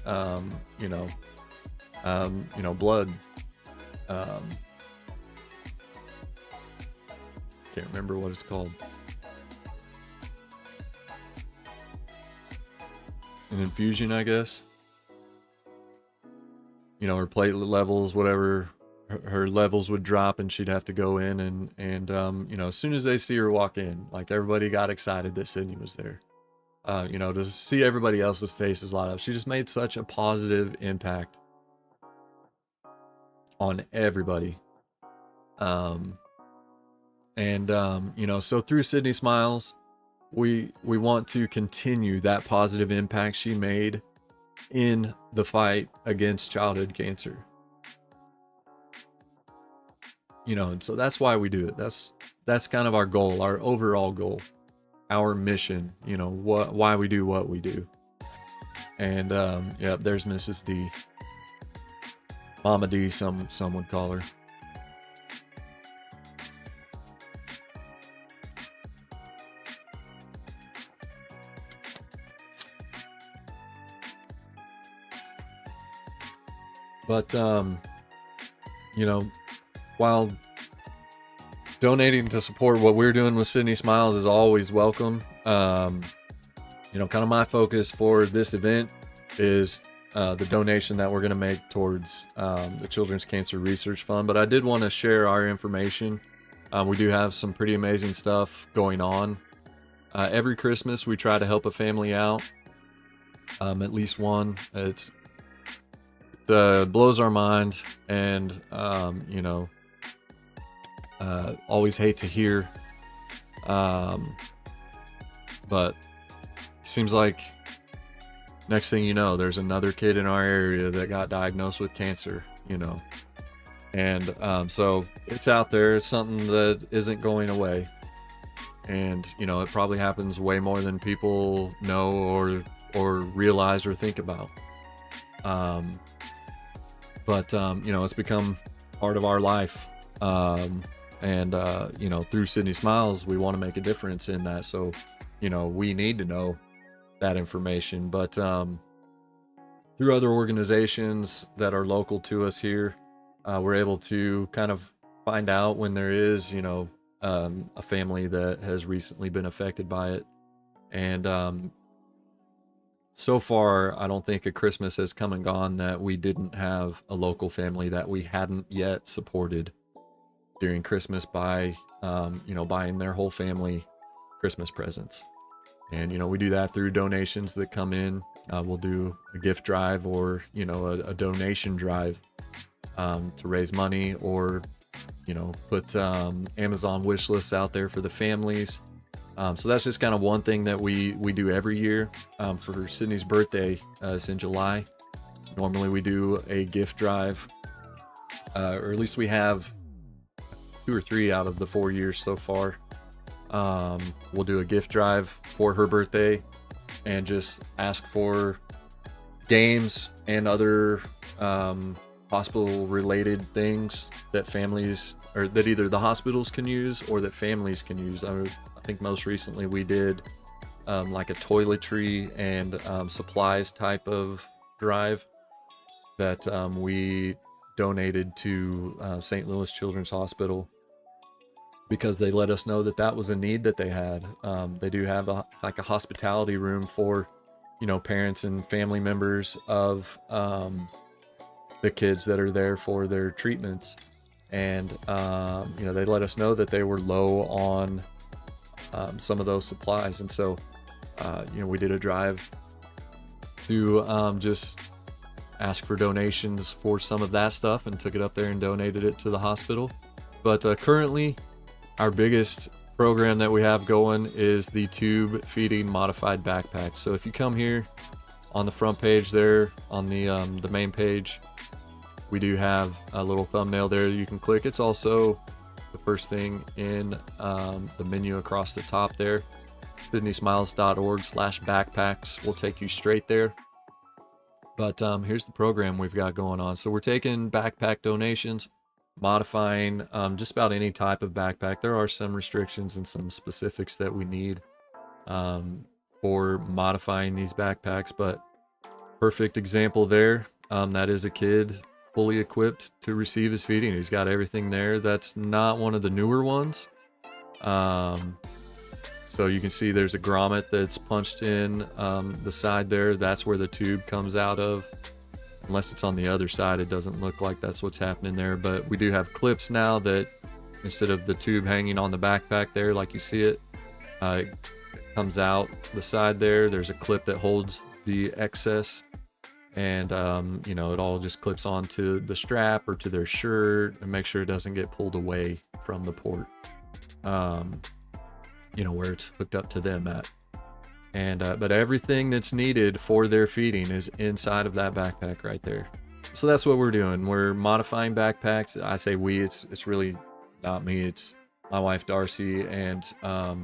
you know, blood. Can't remember what it's called. An infusion, I guess. You know, her platelet levels, whatever, her levels would drop and she'd have to go in and you know, as soon as they see her walk in, like everybody got excited that Sydni was there. You know, to see everybody else's faces light up. She just made such a positive impact on everybody. You know, so through Sydni Smiles, we want to continue that positive impact she made in the fight against childhood cancer. You know, and so that's why we do it. That's kind of our goal, our overall goal, our mission, you know, why we do what we do. And yeah, there's Mrs. D. Mama D, some would call her. But you know, while donating to support what we're doing with Sydni Smiles is always welcome, you know, kind of my focus for this event is the donation that we're going to make towards the Children's Cancer Research Fund. But I did want to share our information. We do have some pretty amazing stuff going on. Every Christmas, we try to help a family out, at least one. It blows our mind, and you know, always hate to hear, but it seems like next thing you know, there's another kid in our area that got diagnosed with cancer, you know. And so it's out there. It's something that isn't going away. And, you know, it probably happens way more than people know or realize or think about. But you know, it's become part of our life. And, you know, through Sydni Smiles, we want to make a difference in that. So, you know, we need to know that information. But through other organizations that are local to us here, we're able to kind of find out when there is, you know, a family that has recently been affected by it. And so far, I don't think a Christmas has come and gone that we didn't have a local family that we hadn't yet supported during Christmas by, you know, buying their whole family Christmas presents. And, you know, we do that through donations that come in. We'll do a gift drive or, you know, a donation drive to raise money, or, you know, put Amazon wish lists out there for the families. So that's just kind of one thing that we do every year. For Sydni's birthday, it's in July. Normally we do a gift drive, or at least we have 2 or 3 out of the 4 years so far. We'll do a gift drive for her birthday and just ask for games and other hospital related things that families, or that either the hospitals can use or that families can use. I think most recently we did like a toiletry and supplies type of drive that we donated to St. Louis Children's Hospital, because they let us know that that was a need that they had. They do have like a hospitality room for, you know, parents and family members of the kids that are there for their treatments. And, you know, they let us know that they were low on some of those supplies. And so, you know, we did a drive to just ask for donations for some of that stuff and took it up there and donated it to the hospital. But currently, our biggest program that we have going is the tube feeding modified backpacks. So if you come here on the front page there, on the main page, we do have a little thumbnail there you can click. It's also the first thing in the menu across the top there. SydniSmiles.org/backpacks will take you straight there. But here's the program we've got going on. So we're taking backpack donations, modifying just about any type of backpack. There are some restrictions and some specifics that we need for modifying these backpacks, but perfect example there. That is a kid fully equipped to receive his feeding. He's got everything there. That's not one of the newer ones. So you can see there's a grommet that's punched in the side there. That's where the tube comes out of. Unless it's on the other side, it doesn't look like that's what's happening there. But we do have clips now that instead of the tube hanging on the backpack there like you see it, it comes out the side there. There's a clip that holds the excess. And, you know, it all just clips onto the strap or to their shirt and make sure it doesn't get pulled away from the port, you know, where it's hooked up to them at. And, but everything that's needed for their feeding is inside of that backpack right there. So that's what we're doing. We're modifying backpacks. I say we, it's really not me. It's my wife, Darcy, and a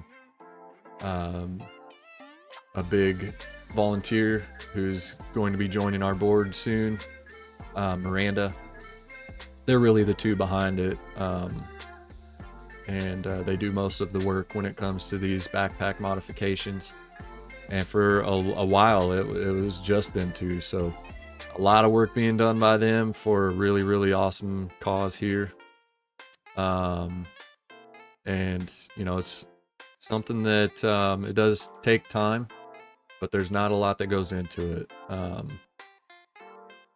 big volunteer who's going to be joining our board soon, Miranda. They're really the two behind it, and they do most of the work when it comes to these backpack modifications. And for a while it was just them two, so a lot of work being done by them for a really, really awesome cause here. And you know, it's something that it does take time, but there's not a lot that goes into it.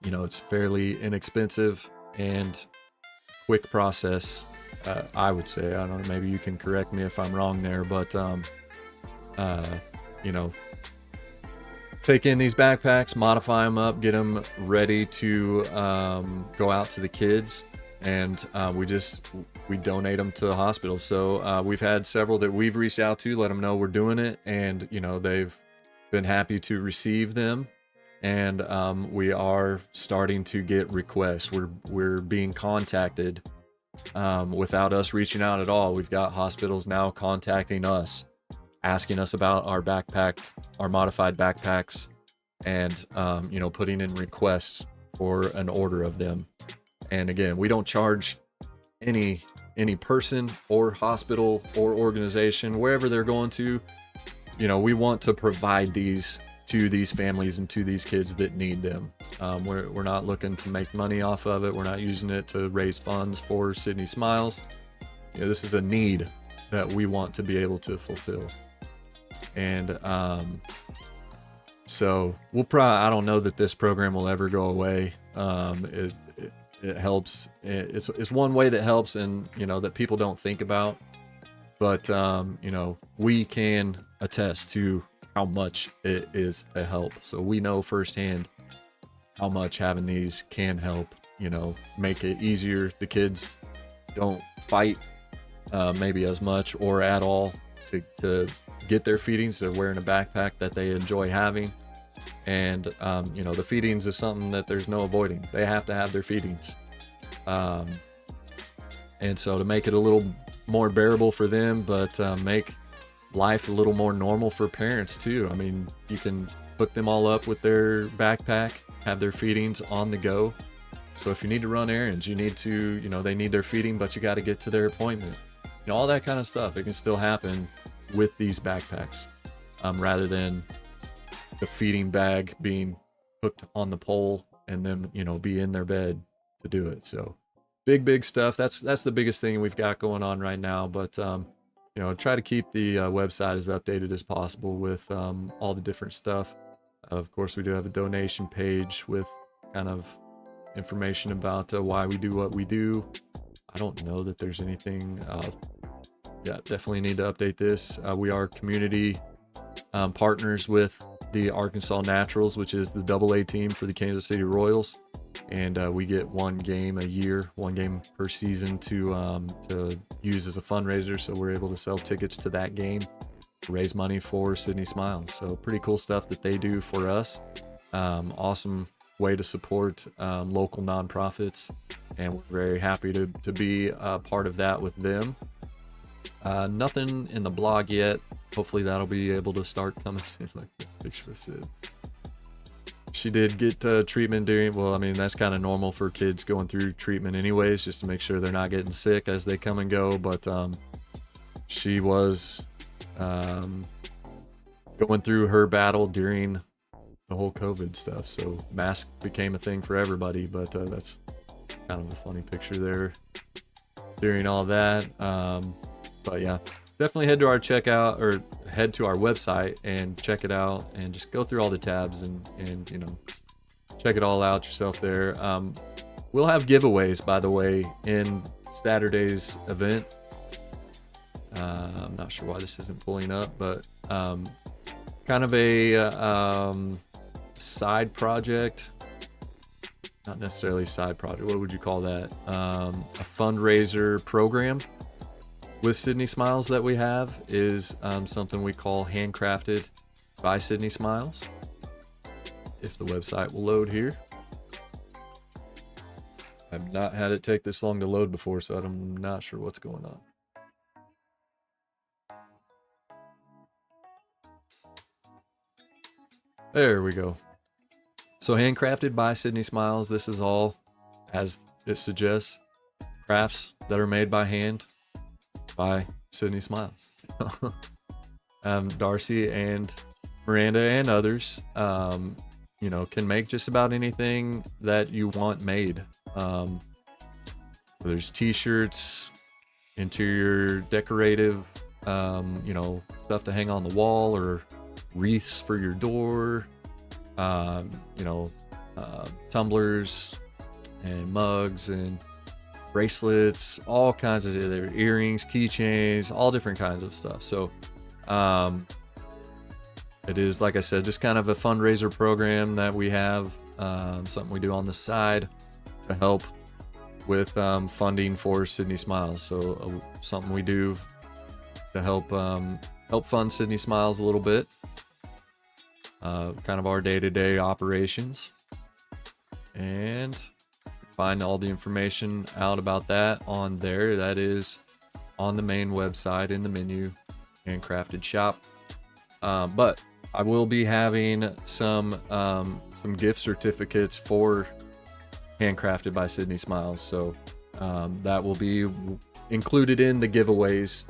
You know, it's fairly inexpensive and quick process, I would say. I don't know, maybe you can correct me if I'm wrong there, but you know, take in these backpacks, modify them up, get them ready to go out to the kids, and we donate them to the hospital. So we've had several that we've reached out to, let them know we're doing it, and you know, they've been happy to receive them. And we are starting to get requests. We're being contacted without us reaching out at all. We've got hospitals now contacting us, asking us about our modified backpacks, and you know, putting in requests for an order of them. And again, we don't charge any person or hospital or organization, wherever they're going to. You know, we want to provide these to these families and to these kids that need them. We're not looking to make money off of it. We're not using it to raise funds for Sydni Smiles. You know, this is a need that we want to be able to fulfill. And so we'll probably, I don't know that this program will ever go away. It helps. It's one way that helps, and you know, that people don't think about. But you know, we can attest to how much it is a help. So we know firsthand how much having these can help, you know, make it easier. The kids don't fight maybe as much or at all to get their feedings. They're wearing a backpack that they enjoy having. And, you know, the feedings is something that there's no avoiding. They have to have their feedings. And so to make it a little more bearable for them, but make life a little more normal for parents too. I mean, you can hook them all up with their backpack, have their feedings on the go, So if you need to run errands, you need to, they need their feeding, but you got to get to their appointment. All that kind of stuff. It can still happen with these backpacks, rather than the feeding bag being hooked on the pole and them, be in their bed to do it. So big stuff. That's the biggest thing we've got going on right now. But try to keep the website as updated as possible with all the different stuff. Of course, we do have a donation page with kind of information about why we do what we do. I don't know that there's anything. Yeah, definitely need to update this. We are community partners with the Arkansas Naturals, which is the AA team for the Kansas City Royals, and we get one game a year, one game per season to use as a fundraiser. So we're able to sell tickets to that game, raise money for Sydney Smiles. So pretty cool stuff that they do for us. Awesome way to support local nonprofits, and we're very happy to be a part of that with them. Nothing in the blog yet. Hopefully that'll be able to start coming soon. Like the picture of Sid. She did get treatment during, well, I mean, that's kind of normal for kids going through treatment anyways, just to make sure they're not getting sick as they come and go. But she was going through her battle during the whole COVID stuff. So mask became a thing for everybody, but that's kind of a funny picture there during all that. But yeah, definitely head to our website and check it out, and just go through all the tabs and check it all out yourself there. We'll have giveaways, by the way, in Saturday's event. I'm not sure why this isn't pulling up, but kind of a side project. Not necessarily side project. What would you call that? A fundraiser program with Sydni Smiles that we have is something we call Handcrafted by Sydni Smiles. If the website will load here. I've not had it take this long to load before, so I'm not sure what's going on. There we go. So Handcrafted by Sydni Smiles. This is all, as it suggests, crafts that are made by hand by Sydni Smiles. Darcy and Miranda and others, can make just about anything that you want made. There's t-shirts, interior decorative, stuff to hang on the wall, or wreaths for your door, tumblers and mugs and bracelets, all kinds of earrings, keychains, all different kinds of stuff. So it is, like I said, just kind of a fundraiser program that we have, something we do on the side to help with funding for Sydni Smiles. So something we do to help fund Sydni Smiles a little bit, kind of our day-to-day operations. And find all the information out about that on there. That is on the main website in the menu, Handcrafted Shop. But I will be having some gift certificates for Handcrafted by Sydni Smiles. So that will be included in the giveaways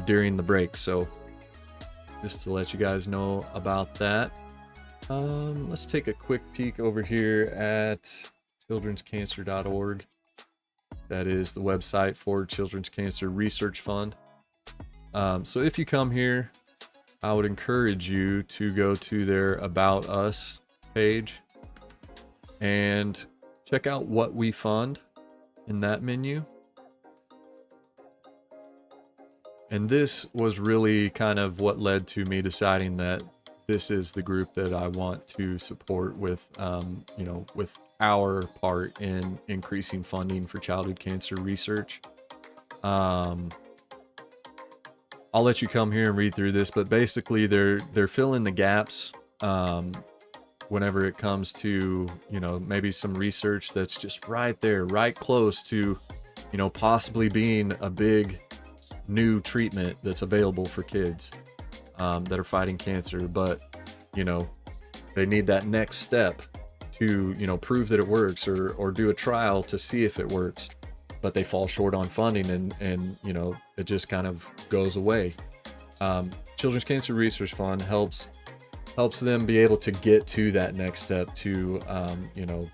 during the break. So just to let you guys know about that. Let's take a quick peek over here at childrenscancer.org. That is the website for Children's Cancer Research Fund. So if you come here, I would encourage you to go to their About Us page and check out what we fund in that menu. And this was really kind of what led to me deciding that this is the group that I want to support with, with our part in increasing funding for childhood cancer research. I'll let you come here and read through this, but basically they're filling the gaps whenever it comes to, maybe some research that's just right there, right close to, possibly being a big new treatment that's available for kids that are fighting cancer, but they need that next step to, you know, prove that it works, or do a trial to see if it works, but they fall short on funding, and you know, it just kind of goes away. Children's Cancer Research Fund helps them be able to get to that next step, to you know,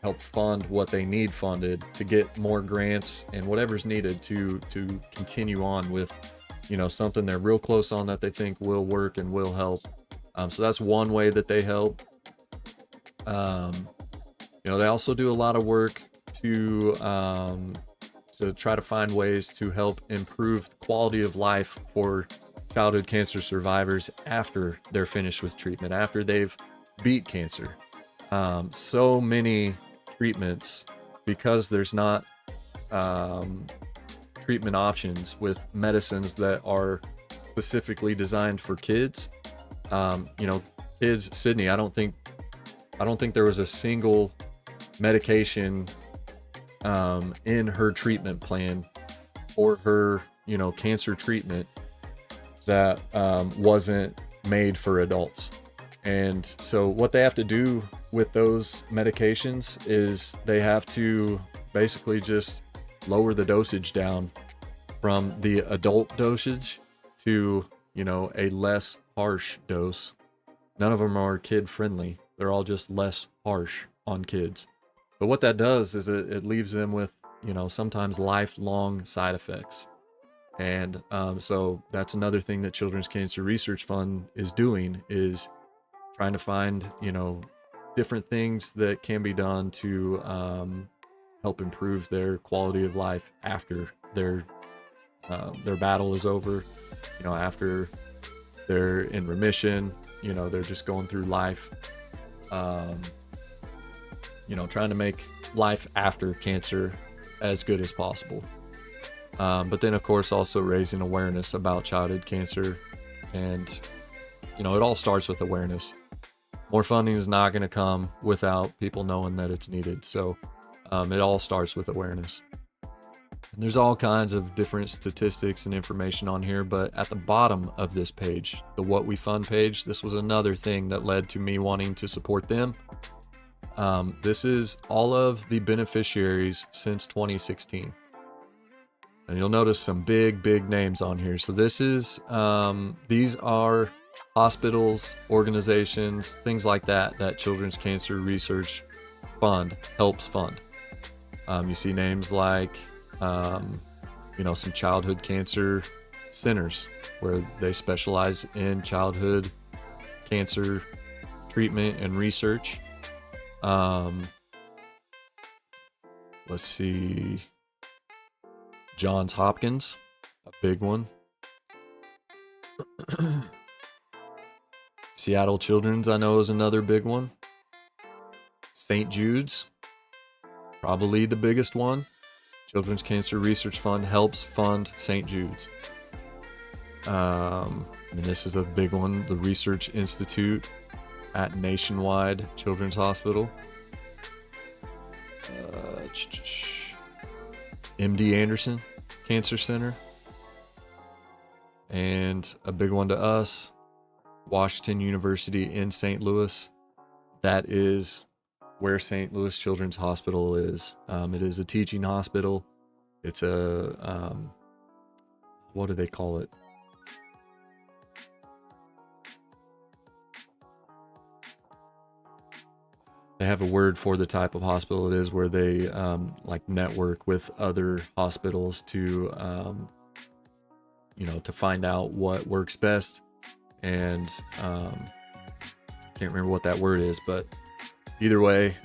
help fund what they need funded, to get more grants and whatever's needed to continue on with, you know, something they're real close on that they think will work and will help. So that's one way that they help. You know, they also do a lot of work to try to find ways to help improve the quality of life for childhood cancer survivors after they're finished with treatment, after they've beat cancer. So many treatments, because there's not treatment options with medicines that are specifically designed for kids. You know, kids, Sydney, I don't think there was a single medication in her treatment plan for her, you know, cancer treatment that wasn't made for adults. And so what they have to do with those medications is they have to basically just lower the dosage down from the adult dosage to, you know, a less harsh dose. None of them are kid friendly. They're all just less harsh on kids. But what that does is it leaves them with, you know, sometimes lifelong side effects. And so that's another thing that Children's Cancer Research Fund is doing, is trying to find, you know, different things that can be done to help improve their quality of life after their battle is over, you know, after they're in remission, you know, they're just going through life, you know, trying to make life after cancer as good as possible. But then, of course, also raising awareness about childhood cancer. And, you know, it all starts with awareness. More funding is not going to come without people knowing that it's needed. So it all starts with awareness. And there's all kinds of different statistics and information on here, but at the bottom of this page, the What We Fund page, this was another thing that led to me wanting to support them. This is all of the beneficiaries since 2016. And you'll notice some big names on here. So this is, these are hospitals, organizations, things like that, that Children's Cancer Research Fund helps fund. You see names like, you know, some childhood cancer centers where they specialize in childhood cancer treatment and research. Let's see. Johns Hopkins, a big one. Seattle Children's, I know, is another big one. St. Jude's, probably the biggest one. Children's Cancer Research Fund helps fund St. Jude's. And this is a big one, the Research Institute at Nationwide Children's Hospital. MD Anderson Cancer Center. And a big one to us, Washington University in St. Louis. That is where St. Louis Children's Hospital is. It is a teaching hospital. It's a, what do they call it? They have a word for the type of hospital it is, where they like network with other hospitals to, you know, to find out what works best. And can't remember what that word is, but either way,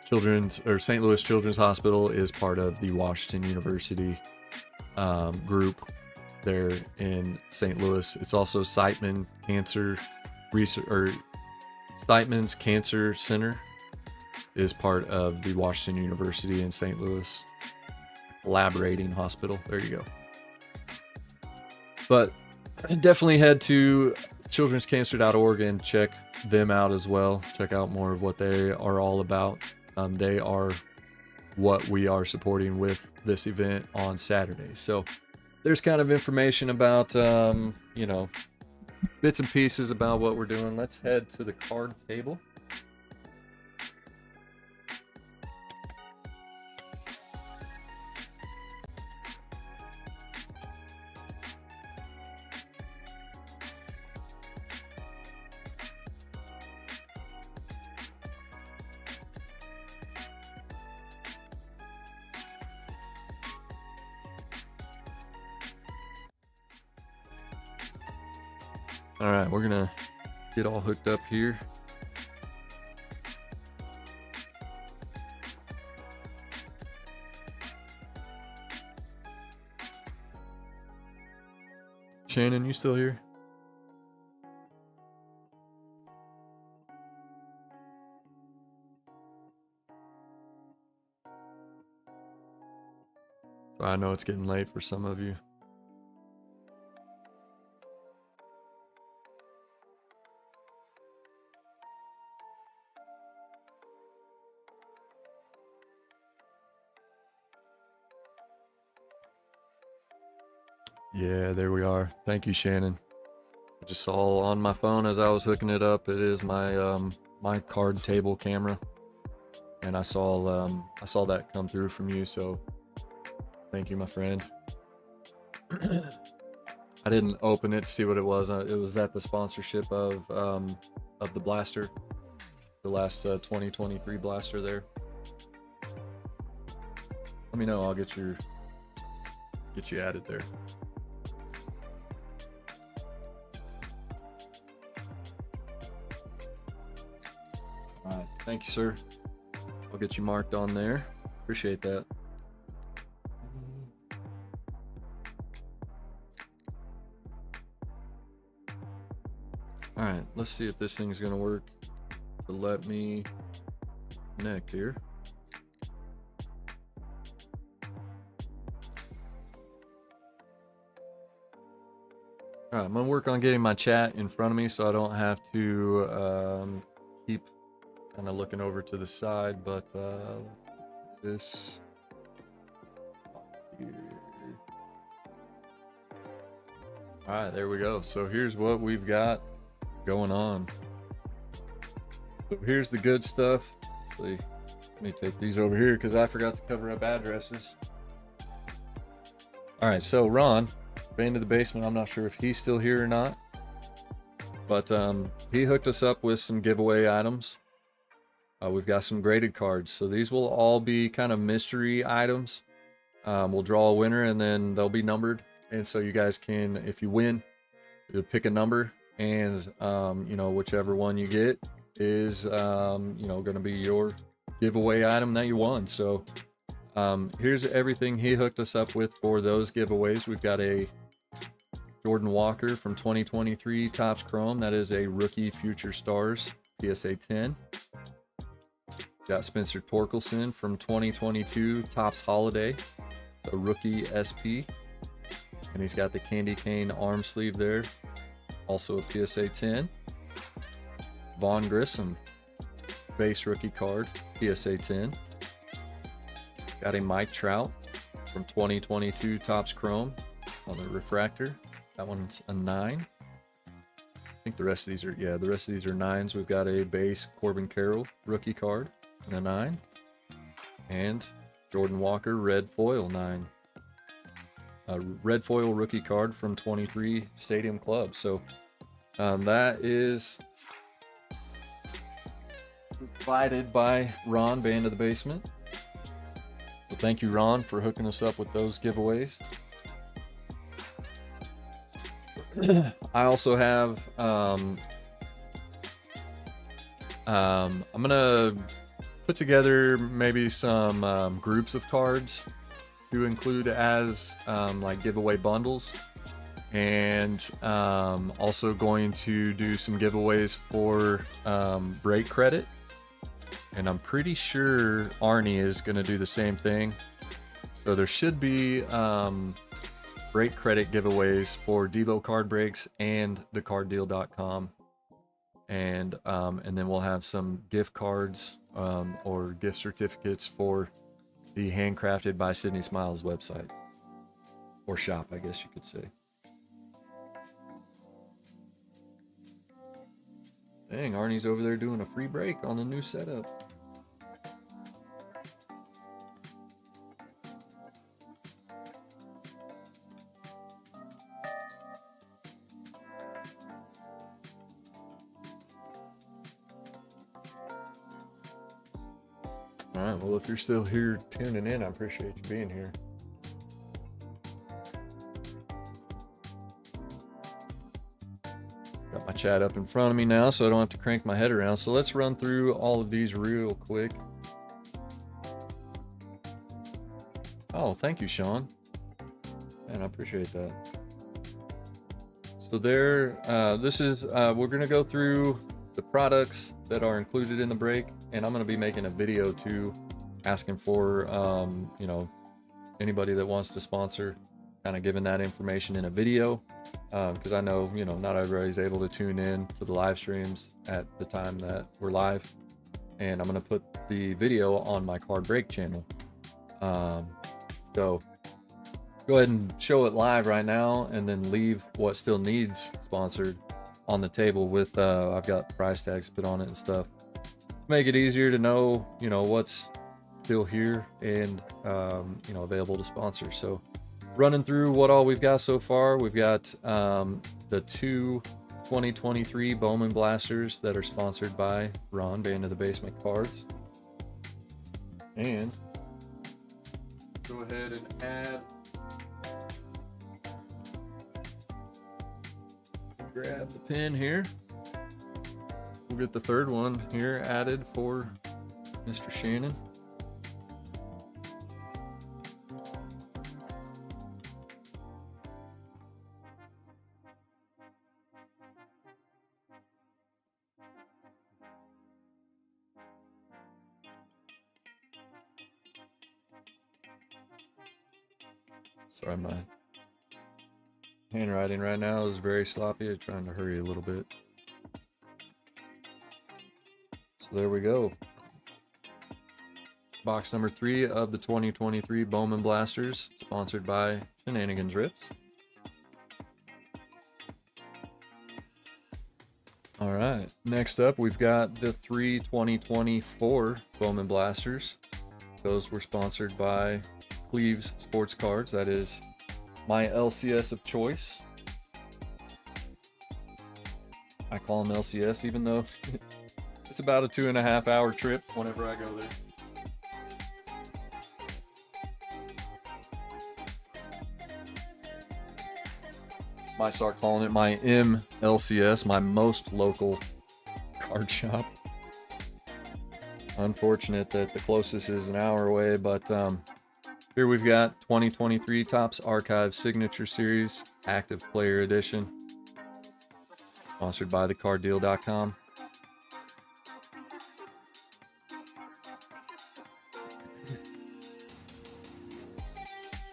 St. Louis Children's Hospital is part of the Washington University group there in St. Louis. It's also Siteman Cancer Research, or Siteman's Cancer Center is part of the Washington University in St. Louis collaborating hospital. There you go. But definitely head to childrenscancer.org and check them out as well. Check out more of what they are all about. They are what we are supporting with this event on Saturday. So there's kind of information about, you know, bits and pieces about what we're doing. Let's head to the card table. All right, we're gonna get all hooked up here. Shannon, you still here? So I know it's getting late for some of you. Yeah, there we are. Thank you, Shannon. I just saw on my phone as I was hooking it up, it is my my card table camera, and I saw that come through from you. So thank you, my friend. I didn't open it to see what it was. It was at the sponsorship of the blaster, the last 2023 blaster there. Let me know. I'll get you added there. All right, thank you, sir. I'll get you marked on there. Appreciate that. All right, let's see if this thing's gonna work to let me connect here. All right, I'm gonna work on getting my chat in front of me so I don't have to keep kind of looking over to the side, but this here. All right, there we go. So here's what we've got going on. So here's the good stuff. Actually, let me take these over here because I forgot to cover up addresses. All right, so Ron, Band of the Basement, I'm not sure if he's still here or not, but he hooked us up with some giveaway items. We've got some graded cards, so these will all be kind of mystery items. We'll draw a winner and then they'll be numbered, and so you guys can, if you win, you'll pick a number, and you know, whichever one you get is you know, going to be your giveaway item that you won. So here's everything he hooked us up with for those giveaways. We've got a Jordan Walker from 2023 Topps Chrome. That is a Rookie Future Stars PSA 10. Got Spencer Torkelson from 2022 Topps Holiday, a Rookie SP. And he's got the candy cane arm sleeve there, also a PSA 10. Vaughn Grissom, base rookie card, PSA 10. Got a Mike Trout from 2022 Topps Chrome on the refractor. That one's a 9. I think the rest of these are, yeah, the rest of these are 9s. We've got a base Corbin Carroll rookie card and a 9. And Jordan Walker red foil 9. A red foil rookie card from 23 Stadium Club. So that is provided by Ron, Band of the Basement. So thank you, Ron, for hooking us up with those giveaways. I also have I'm gonna put together maybe some groups of cards to include as like giveaway bundles, and also going to do some giveaways for break credit, and I'm pretty sure Arnie is going to do the same thing. So there should be break credit giveaways for TheCardDealDotCom Breaks and TheCardDealDotCom, and then we'll have some gift cards or gift certificates for the Handcrafted by Sydni Smiles website, or shop, I guess you could say. Dang, Arnie's over there doing a free break on the new setup. All right, well, if you're still here tuning in, I appreciate you being here. chat up in front of me now, so I don't have to crank my head around. So let's run through all of these real quick. Oh, thank you, Sean. Man, I appreciate that. So there, this is, we're gonna go through the products that are included in the break, and I'm gonna be making a video too, asking for, you know, anybody that wants to sponsor, kind of giving that information in a video, because I know, you know, not everybody's able to tune in to the live streams at the time that we're live, and I'm gonna put the video on my Card Break channel. So go ahead and show it live right now, and then leave what still needs sponsored on the table with, I've got price tags put on it and stuff to make it easier to know, you know, what's still here and, you know, available to sponsor. So running through what all we've got so far, we've got the two 2023 Bowman Blasters that are sponsored by Ron, Band of the Basement Cards. And go ahead and add, grab the pin here. We'll get the third one here added for Mr. Shannon. Sorry, my handwriting right now is very sloppy. I'm trying to hurry a little bit. So there we go. Box number 3 of the 2023 Bowman Blasters, sponsored by Shenanigans Rips. All right, next up we've got the 3 2024 Bowman Blasters. Those were sponsored by Cleve's Sports Cards. That is my LCS of choice. I call them LCS even though it's about a 2.5 hour trip whenever I go there. Might start calling it my MLCS, my most local card shop. Unfortunate that the closest is an hour away, but here we've got 2023 Topps Archive Signature Series Active Player Edition, sponsored by TheCardDealDotCom.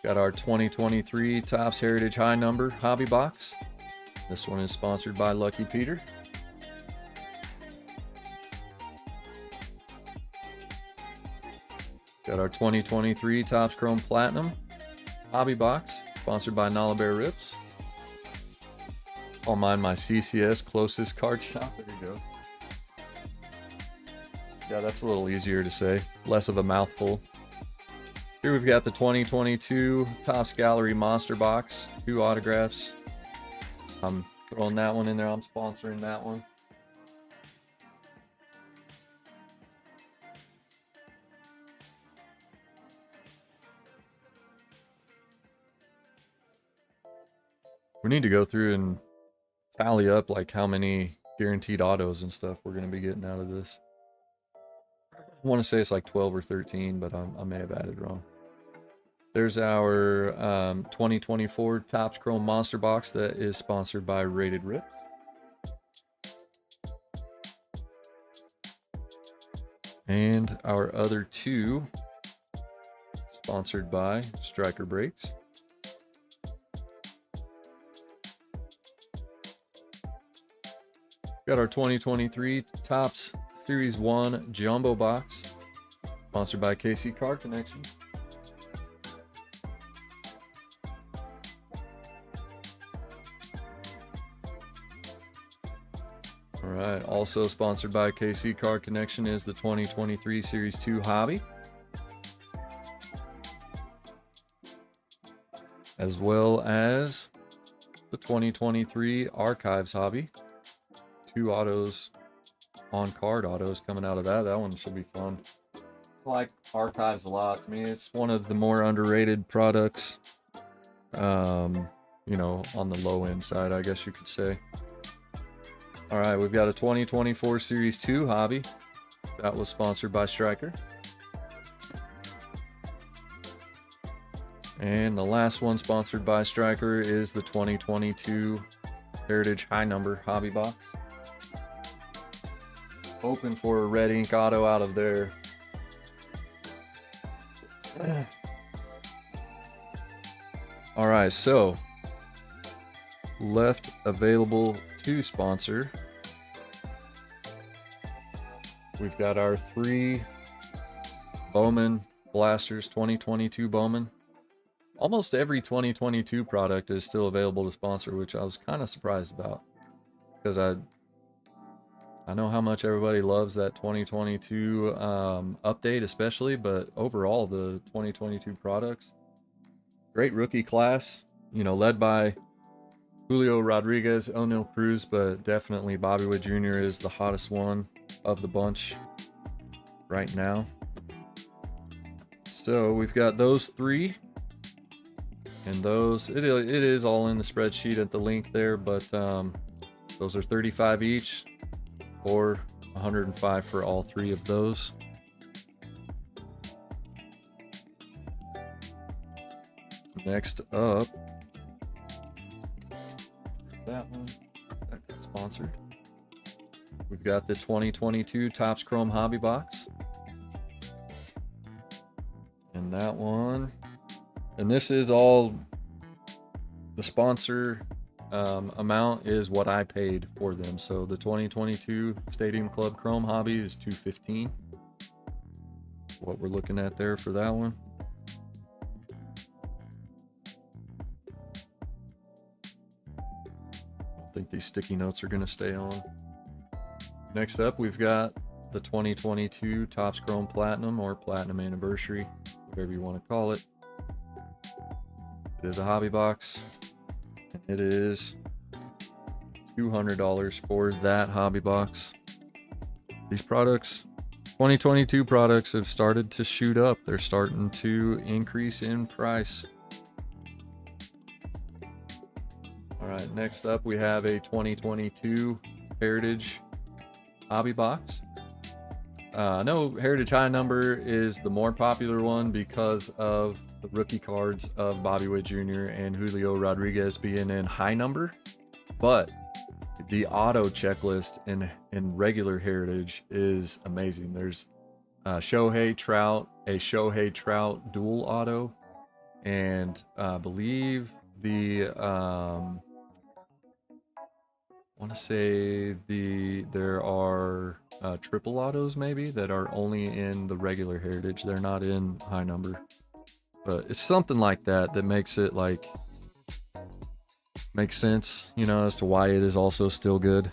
Got our 2023 Topps Heritage High Number Hobby Box. This one is sponsored by Lucky Peter. Got our 2023 Topps Chrome Platinum Hobby Box, sponsored by Nalabearrips. I'll mind my CCS closest card shop. There you go. Yeah, that's a little easier to say. Less of a mouthful. Here we've got the 2022 Topps Gallery Monster Box. 2 autographs. I'm throwing that one in there. I'm sponsoring that one. We need to go through and tally up like how many guaranteed autos and stuff we're going to be getting out of this. I want to say it's like 12 or 13, but I may have added wrong. There's our 2024 Topps Chrome Monster Box that is sponsored by Rated Rips. And our other 2 sponsored by Stryker Breaks. Got our 2023 Topps Series 1 Jumbo Box, sponsored by KC Card Connection. All right, also sponsored by KC Card Connection is the 2023 Series 2 Hobby, as well as the 2023 Archives Hobby. 2 autos on card autos coming out of that. That one should be fun. I like Archives a lot. To me, it's one of the more underrated products. You know, on the low end side, I guess you could say. All right, we've got a 2024 Series 2 hobby. That was sponsored by Stryker. And the last one sponsored by Stryker is the 2022 Heritage High Number Hobby Box. Hoping for a red ink auto out of there. All right, so left available to sponsor. We've got our 3 Bowman Blasters, 2022 Bowman. Almost every 2022 product is still available to sponsor, which I was kind of surprised about, because I know how much everybody loves that 2022 update especially, but overall the 2022 products, great rookie class, you know, led by Julio Rodriguez, O'Neal Cruz, but definitely Bobby Witt Jr. is the hottest one of the bunch right now. So we've got those 3. And those, it is all in the spreadsheet at the link there, but those are $35 each, or $105 for all 3 of those. Next up, that one that got sponsored. We've got the 2022 Topps Chrome Hobby Box, and that one. And this is all, the sponsor amount is what I paid for them. So the 2022 Stadium Club Chrome Hobby is $215. What we're looking at there for that one. I think these sticky notes are going to stay on. Next up, we've got the 2022 Topps Chrome Platinum, or Platinum Anniversary, whatever you want to call it. It is a hobby box. It is $200 for that hobby box. These products, 2022 products, have started to shoot up. They're starting to increase in price. All right, next up we have a 2022 Heritage Hobby Box. I know Heritage High Number is the more popular one because of the rookie cards of Bobby Witt Jr. and Julio Rodriguez being in high number, but the auto checklist in regular Heritage is amazing. There's Shohei Trout dual auto, and I believe the want to say there are triple autos maybe that are only in the regular Heritage. They're not in high number. But it's something like that that makes it makes sense, you know, as to why it is also still good.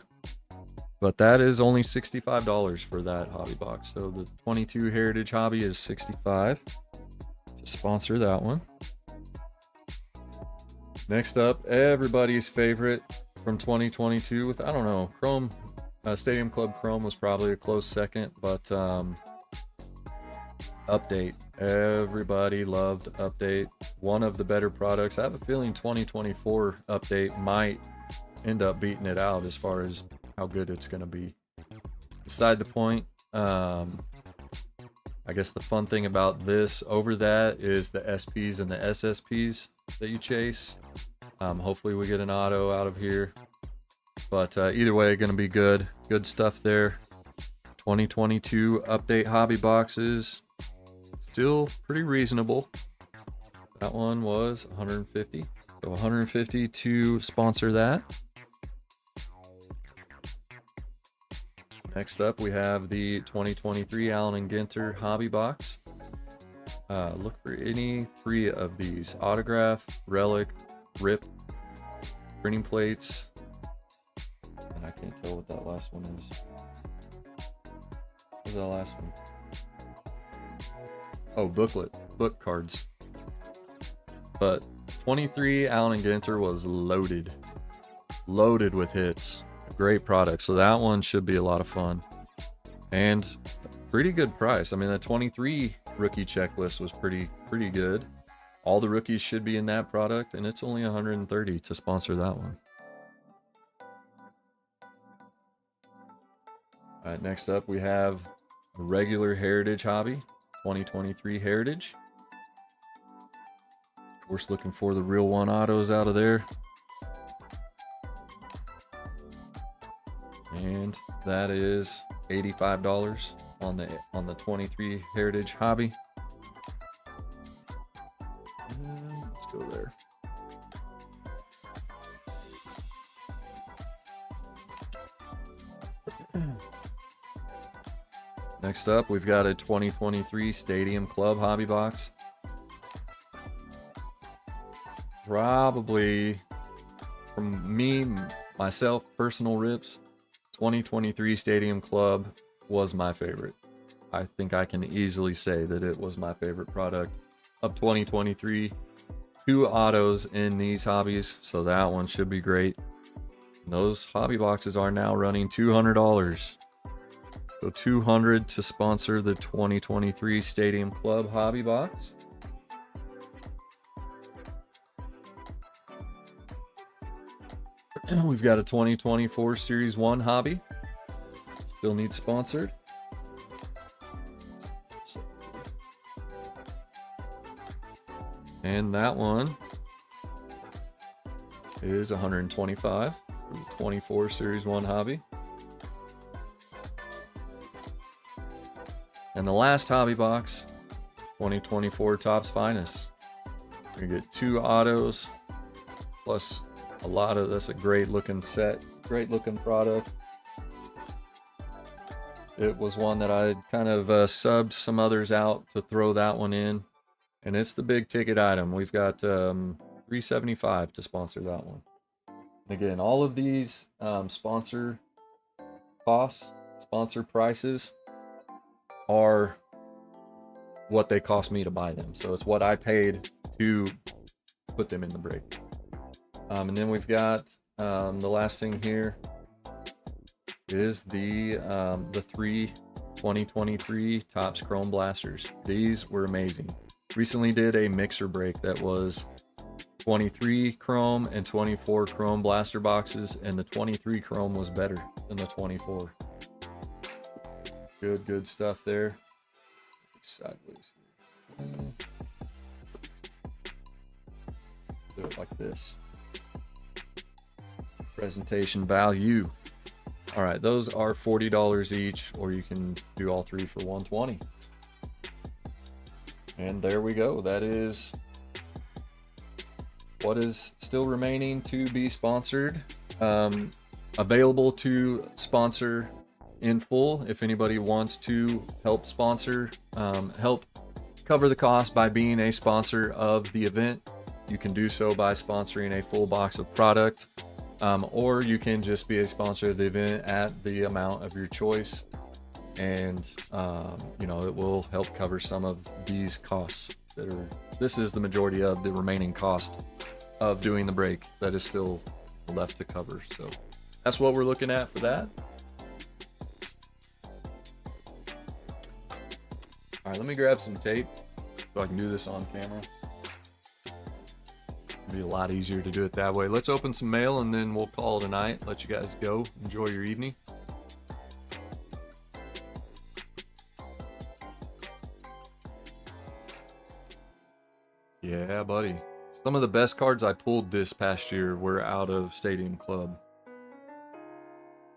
But that is only $65 for that hobby box. So the 22 Heritage Hobby is $65 to sponsor that one. Next up, everybody's favorite from 2022 with, I don't know, Chrome, Stadium Club Chrome was probably a close second, but Update. Everybody loved Update. One of the better products. I have a feeling 2024 Update might end up beating it out as far as how good it's going to be. Beside the point, I guess the fun thing about this over that is the SPs and the SSPs that you chase. Hopefully we get an auto out of here. But either way, going to be good. Good stuff there. 2022 Update hobby boxes. Still pretty reasonable. That one was $150. So $150 to sponsor that. Next up, we have the 2023 Allen and Ginter hobby box. Look for any 3 of these: autograph, relic, rip, printing plates, and I can't tell what that last one is. What was that last one? Oh, booklet, book cards. But 23 Allen and Ginter was loaded with hits. Great product. So that one should be a lot of fun and pretty good price. I mean, the 23 rookie checklist was pretty good. All the rookies should be in that product, and it's only $130 to sponsor that one. All right, next up we have a regular Heritage hobby, 2023 Heritage. Of course, looking for the real one autos out of there. And that is $85 on the 23 Heritage hobby. And let's go there. Next up, we've got a 2023 Stadium Club hobby box. Probably, from me, myself, personal rips, 2023 Stadium Club was my favorite. I think I can easily say that it was my favorite product of 2023. 2 autos in these hobbies, so that one should be great. And those hobby boxes are now running $200. So $200 to sponsor the 2023 Stadium Club hobby box. And we've got a 2024 Series 1 hobby. Still needs sponsored. And that one is $125 for the 24 Series 1 hobby. And the last hobby box, 2024 Topps Finest. We're gonna get 2 autos plus a lot of, that's a great looking set, great looking product. It was one that I kind of subbed some others out to throw that one in. And it's the big ticket item. We've got $375 to sponsor that one. And again, all of these sponsor costs, sponsor prices are what they cost me to buy them. So it's what I paid to put them in the break. And then we've got the last thing here is the 3 2023 Topps Chrome Blasters. These were amazing. Recently did a mixer break that was 23 Chrome and 24 Chrome blaster boxes, and the 23 Chrome was better than the 24. Good stuff there. Sideways. Do it like this. Presentation value. All right, those are $40 each, or you can do all 3 for $120. And there we go. That is what is still remaining to be sponsored. Available to sponsor in full if anybody wants to help sponsor, help cover the cost by being a sponsor of the event. You can do so by sponsoring a full box of product, or you can just be a sponsor of the event at the amount of your choice. And you know, it will help cover some of these costs that are, this is the majority of the remaining cost of doing the break that is still left to cover. So that's what we're looking at for that. All right, let me grab some tape so I can do this on camera. It'll be a lot easier to do it that way. Let's open some mail and then we'll call it a night. Let you guys go. Enjoy your evening. Yeah, buddy. Some of the best cards I pulled this past year were out of Stadium Club.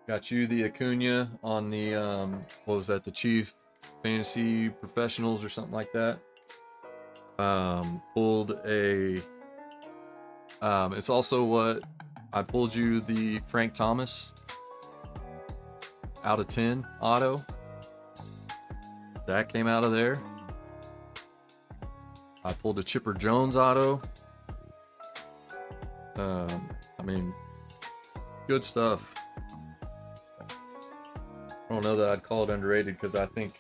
Got you the Acuna on the, what was that, the Chief Fantasy Professionals or something like that. Pulled a, it's also what, I pulled you the Frank Thomas out of 10 auto. That came out of there. I pulled a Chipper Jones auto. I mean, good stuff. I don't know that I'd call it underrated because I think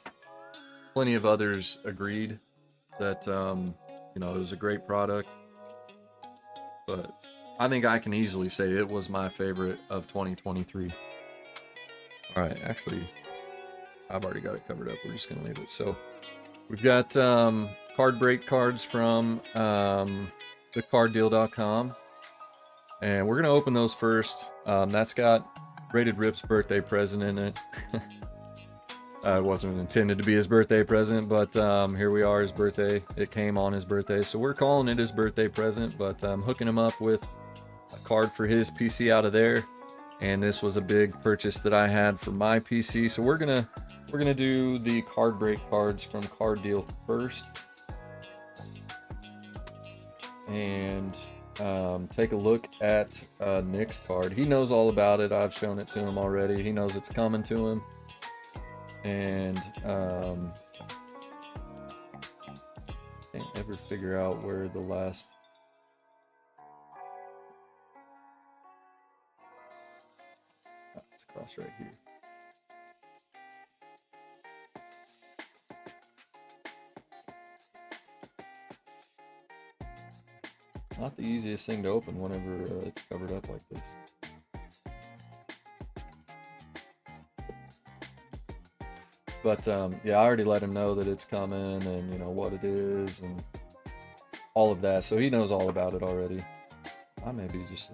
plenty of others agreed that, you know, it was a great product. But I think I can easily say it was my favorite of 2023. All right, actually, I've already got it covered up. We're just going to leave it. So we've got card break cards from TheCardDealDotCom. And we're going to open those first. That's got Rated Rip's birthday present in it. It wasn't intended to be his birthday present, but here we are, his birthday. It came on his birthday, so we're calling it his birthday present, but I'm hooking him up with a card for his PC out of there. And this was a big purchase that I had for my PC. So we're gonna do the card break cards from Card Deal first. And take a look at Nick's card. He knows all about it. I've shown it to him already. He knows it's coming to him. And can't ever figure out where the last it's across right here. Not the easiest thing to open whenever it's covered up like this. But yeah, I already let him know that it's coming and you know what it is and all of that. So he knows all about it already. I may be just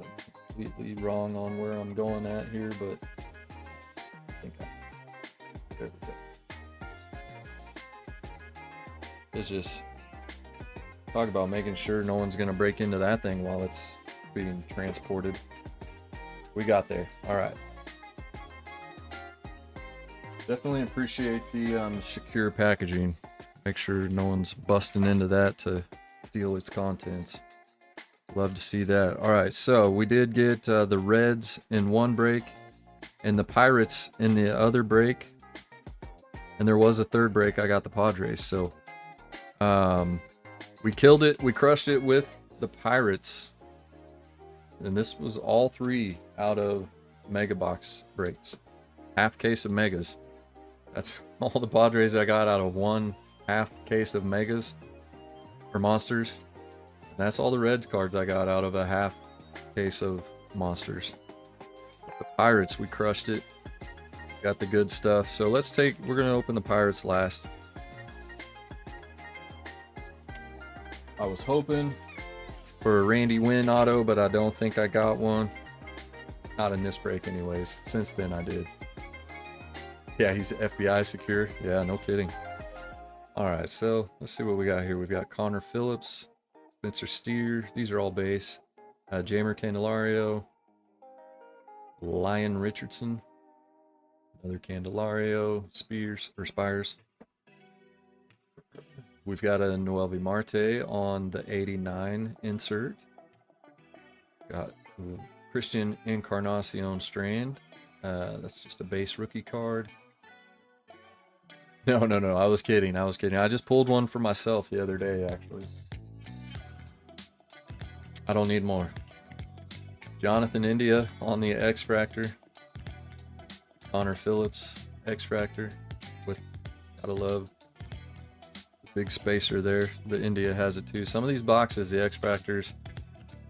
completely wrong on where I'm going at here, but I think there we go. It's just talk about making sure no one's gonna break into that thing while it's being transported. We got there. All right. Definitely appreciate the secure packaging. Make sure no one's busting into that to steal its contents. Love to see that. All right, so we did get the Reds in one break and the Pirates in the other break. And there was a third break. I got the Padres. So we killed it. We crushed it with the Pirates. And this was all 3 out of Mega Box breaks. Half case of Megas. That's all the Padres I got out of 1 half case of Megas or Monsters. And that's all the Reds cards I got out of a half case of Monsters. The Pirates, we crushed it. Got the good stuff. So we're going to open the Pirates last. I was hoping for a Randy Wynn auto, but I don't think I got one. Not in this break anyways. Since then I did. Yeah, he's FBI secure. Yeah, no kidding. All right, so let's see what we got here. We've got Connor Phillips, Spencer Steer. These are all base. Jamer Candelario, Lion Richardson, another Candelario, Spires. We've got a Noelvi Marte on the 89 insert. Got Christian Encarnacion Strand. That's just a base rookie card. No, I was kidding. I just pulled one for myself the other day, actually. I don't need more. Jonathan India on the X-Fractor. Connor Phillips, X-Fractor. Gotta love the big spacer there. The India has it too. Some of these boxes, the X-Fractors,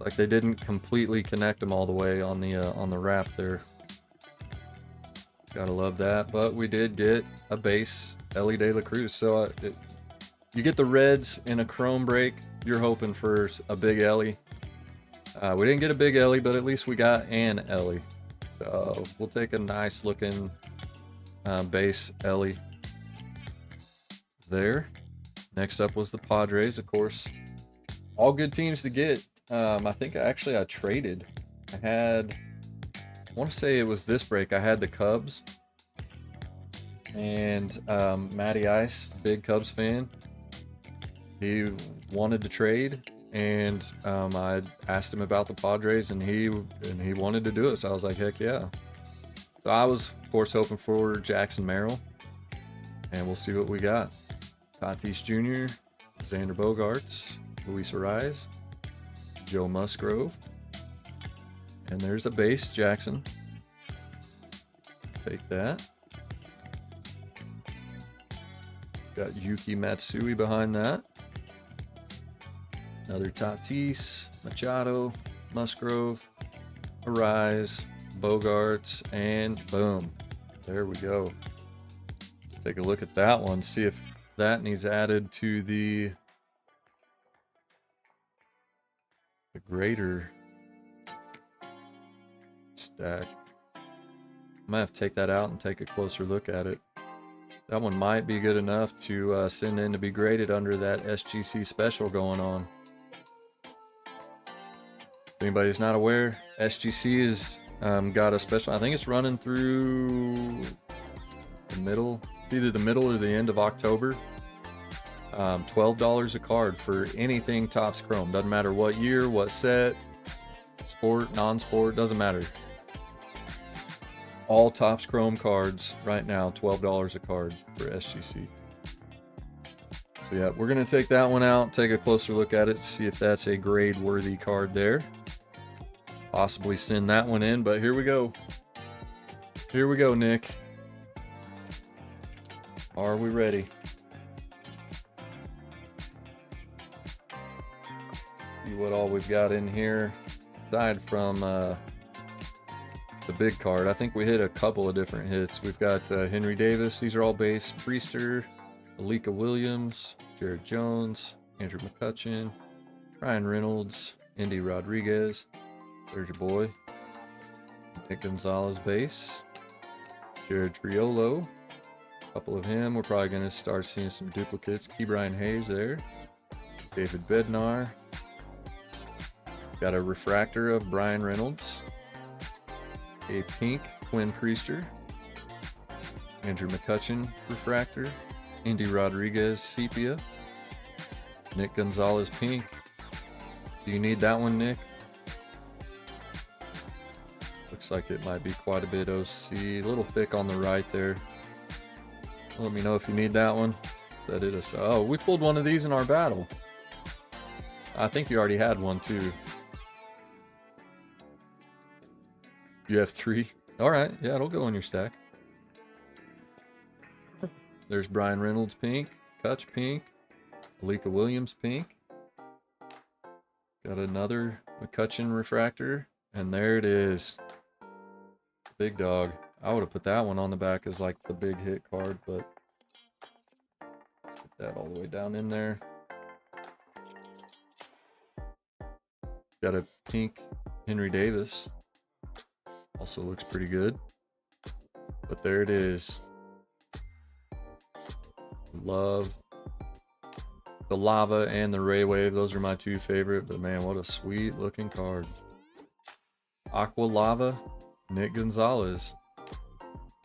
like they didn't completely connect them all the way on the wrap there. Gotta love that. But we did get a base Ellie De La Cruz. So you get the Reds in a chrome break. You're hoping for a big Ellie. We didn't get a big Ellie, but at least we got an Ellie. So we'll take a nice looking base Ellie there. Next up was the Padres, of course. All good teams to get. I think I traded. I want to say it was this break. I had the Cubs and Matty Ice, big Cubs fan. He wanted to trade, and I asked him about the Padres, and he wanted to do it. So I was like, heck yeah. So I was, of course, hoping for Jackson Merrill, and we'll see what we got. Tatis Jr., Xander Bogaerts, Luis Arraez, Joe Musgrove. And there's a base Jackson. Take that. Got Yuki Matsui behind that. Another Tatis, Machado, Musgrove, Arraez, Bogaerts, and boom. There we go. Let's take a look at that one. See if that needs added to the greater stack. I might have to take that out and take a closer look at it. That one might be good enough to send in to be graded under that SGC special going on. If anybody's not aware, SGC has got a special. I think it's running through the middle, either the middle or the end of October. $12 a card for anything Topps Chrome. Doesn't matter what year, what set, sport, non-sport, doesn't matter. All Topps Chrome cards right now, $12 a card for SGC. So yeah, we're gonna take that one out, take a closer look at it, see if that's a grade-worthy card there. Possibly send that one in, but here we go. Here we go, Nick. Are we ready? See what all we've got in here. Aside from the big card, I think we hit a couple of different hits. We've got Henry Davis. These are all base. Priester, Alika Williams, Jared Jones, Andrew McCutchen, Ryan Reynolds, Indy Rodriguez. There's your boy. Nick Gonzalez base. Jared Triolo. A couple of him. We're probably going to start seeing some duplicates. Ke'Bryan Hayes there. David Bednar. Got a refractor of Brian Reynolds. A pink Quinn Priester. Andrew McCutchen refractor. Indy Rodriguez sepia. Nick Gonzalez pink. Do you need that one, Nick? Looks like it might be quite a bit OC. A little thick on the right there. Let me know if you need that one. That it is. Oh, we pulled one of these in our battle. I think you already had one too. You have 3? Alright, yeah, it'll go in your stack. There's Brian Reynolds pink, Kutch pink, Alika Williams pink. Got another McCutchen refractor, and there it is. Big dog. I would have put that one on the back as like the big hit card, but let's put that all the way down in there. Got a pink Henry Davis. Also looks pretty good. But there it is. Love the Lava and the Ray Wave. Those are my 2 favorite. But man, what a sweet looking card. Aqua Lava, Nick Gonzalez.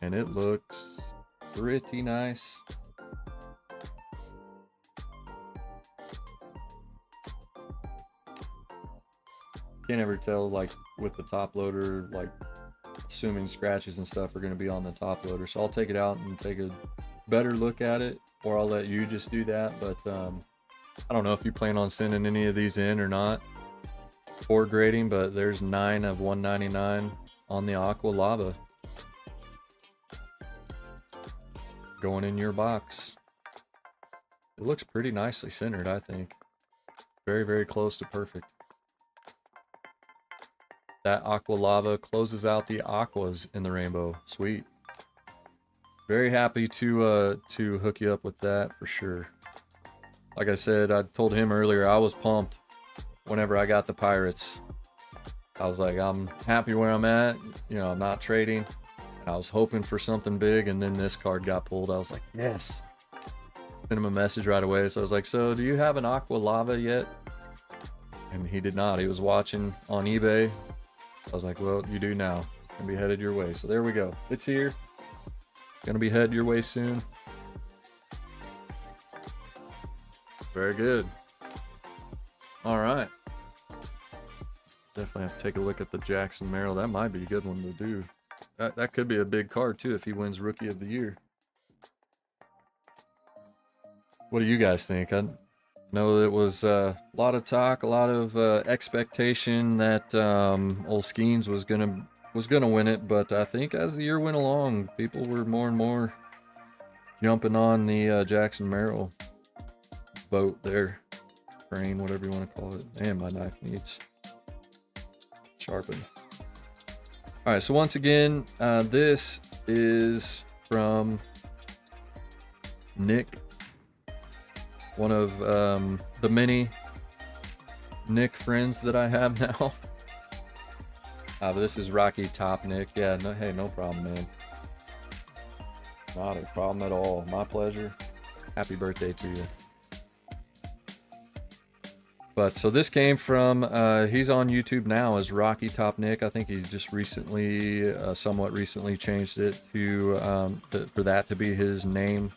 And it looks pretty nice. Can't ever tell, like, with the top loader, like, assuming scratches and stuff are going to be on the top loader. So I'll take it out and take a better look at it, or I'll let you just do that. But I don't know if you plan on sending any of these in or not for grading, but there's 9 of 199 on the Aqua Lava going in your box. It looks pretty nicely centered, I think. Very, very close to perfect. That Aqua Lava closes out the aquas in the rainbow. Sweet. Very happy to hook you up with that for sure. Like I said, I told him earlier, I was pumped whenever I got the Pirates. I was like, I'm happy where I'm at. You know, I'm not trading. I was hoping for something big, and then this card got pulled. I was like, yes. Sent him a message right away. So I was like, so do you have an Aqua Lava yet? And he did not. He was watching on eBay. I was like, well, you do now. It's gonna be headed your way. So there we go. It's here. Gonna be headed your way soon. Very good. All right. Definitely have to take a look at the Jackson Merrill. That might be a good one to do. That could be a big card too if he wins Rookie of the Year. What do you guys think? I know it was a lot of talk, a lot of expectation that old Skeens was gonna win it, but I think as the year went along, people were more and more jumping on the Jackson Merrill boat there, train, whatever you want to call it. And my knife needs sharpened. All right, so once again, this is from Nick, one of the many Nick friends that I have now. But this is Rocky Top Nick. Yeah, no, hey, no problem, man. Not a problem at all. My pleasure. Happy birthday to you. But so this came from, he's on YouTube now as Rocky Top Nick. I think he just recently, somewhat recently changed it to, for that to be his name.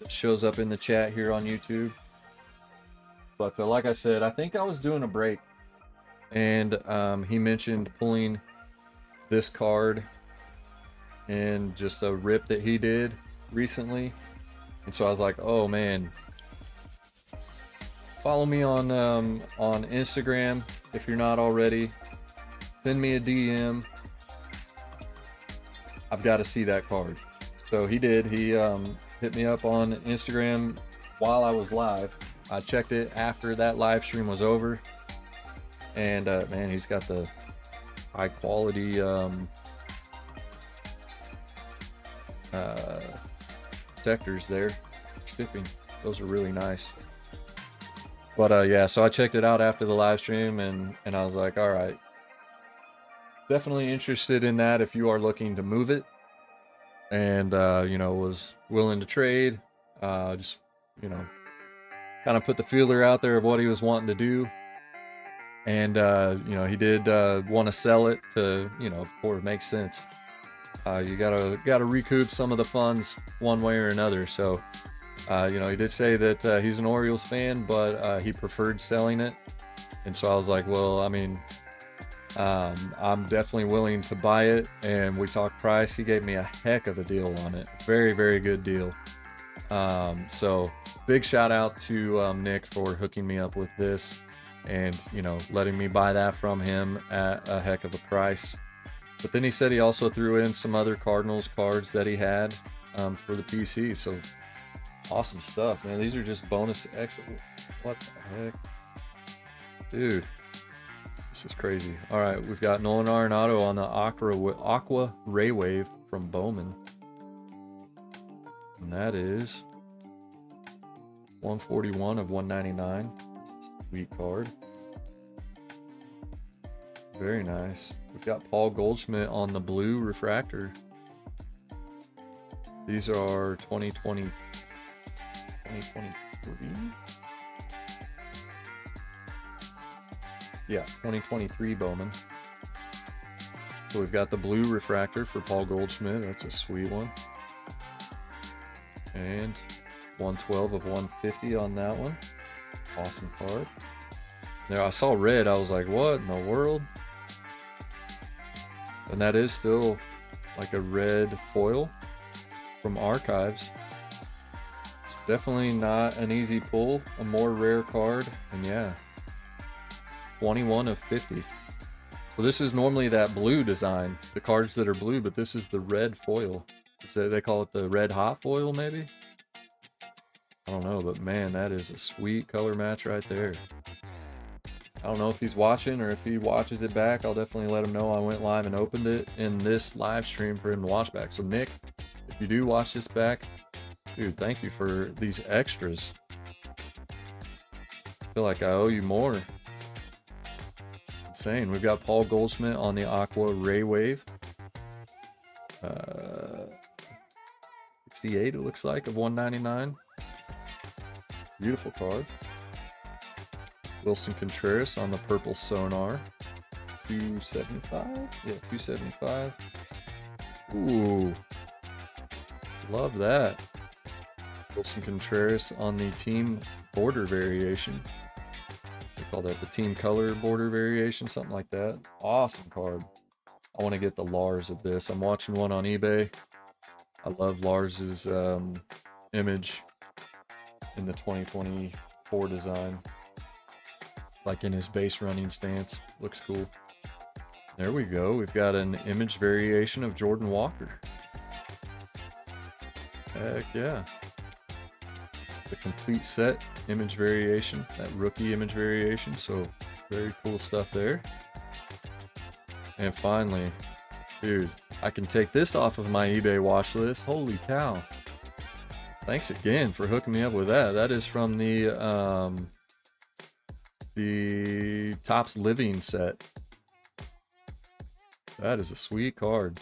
It shows up in the chat here on YouTube. But like I said, I think I was doing a break, and he mentioned pulling this card and just a rip that he did recently. And so I was like, oh man, follow me on Instagram if you're not already. Send me a DM. I've got to see that card. So he did. He hit me up on Instagram while I was live. I checked it after that live stream was over. And man, he's got the high quality protectors there. Shipping. Those are really nice. But yeah, so I checked it out after the live stream, and I was like, all right, definitely interested in that if you are looking to move it, and you know, was willing to trade. Just, you know, kind of put the feeler out there of what he was wanting to do. And you know, he did want to sell it to, you know, of course, makes sense. You gotta recoup some of the funds one way or another. So you know, he did say that he's an Orioles fan, but he preferred selling it. And so I was like, well, I mean, I'm definitely willing to buy it. And we talked price. He gave me a heck of a deal on it. Very, very good deal. So big shout out to Nick for hooking me up with this, and, you know, letting me buy that from him at a heck of a price. But then he said he also threw in some other Cardinals cards that he had for the PC. So awesome stuff, man. These are just bonus extra. What the heck? Dude, this is crazy. All right, we've got Nolan Arenado on the Aqua Ray Wave from Bowman. And that is 141 of 199. This is a sweet card. Very nice. We've got Paul Goldschmidt on the blue refractor. These are 2023. Yeah, 2023 Bowman. So we've got the blue refractor for Paul Goldschmidt. That's a sweet one. And 112 of 150 on that one. Awesome card. There, I saw red. I was like, what in the world? And that is still like a red foil from Archives. It's definitely not an easy pull. A more rare card. And yeah, 21 of 50. So this is normally that blue design, the cards that are blue, but this is the red foil. So they call it the red hot foil, maybe? I don't know, but man, that is a sweet color match right there. I don't know if he's watching or if he watches it back. I'll definitely let him know I went live and opened it in this live stream for him to watch back. So Nick, if you do watch this back, dude, thank you for these extras. I feel like I owe you more. It's insane. We've got Paul Goldschmidt on the Aqua Ray Wave. 68 it looks like of 199. Beautiful card. Wilson Contreras on the purple Sonar. 275? Yeah, 275. Ooh. Love that. Wilson Contreras on the team border variation. They call that the team color border variation, something like that. Awesome card. I want to get the Lars of this. I'm watching one on eBay. I love Lars's image in the 2024 design. It's like in his base running stance. Looks cool. There we go. We've got an image variation of Jordan Walker. Heck yeah. The complete set image variation, that rookie image variation. So very cool stuff there. And finally, dude, I can take this off of my eBay watch list. Holy cow. Thanks again for hooking me up with that. That is from the Topps Living set. That is a sweet card.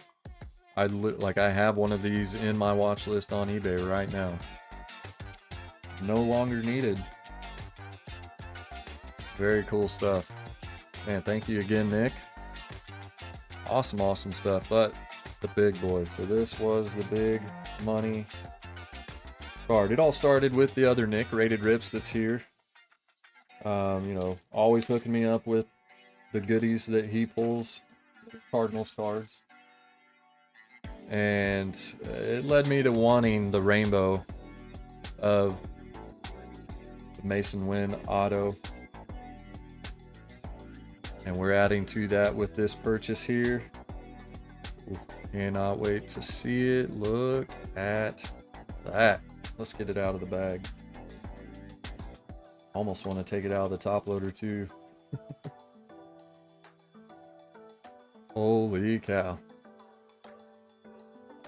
like I have one of these in my watch list on eBay right now. No longer needed. Very cool stuff. Man, thank you again, Nick. Awesome stuff. But the big boy. So this was the big money card. It all started with the other Nick, Rated Rips, that's here. You know, always hooking me up with the goodies that he pulls, Cardinals cards. And it led me to wanting the rainbow of the Mason Wynn auto. And we're adding to that with this purchase here. Cannot wait to see it. Look at that. Let's get it out of the bag. Almost want to take it out of the top loader too. Holy cow.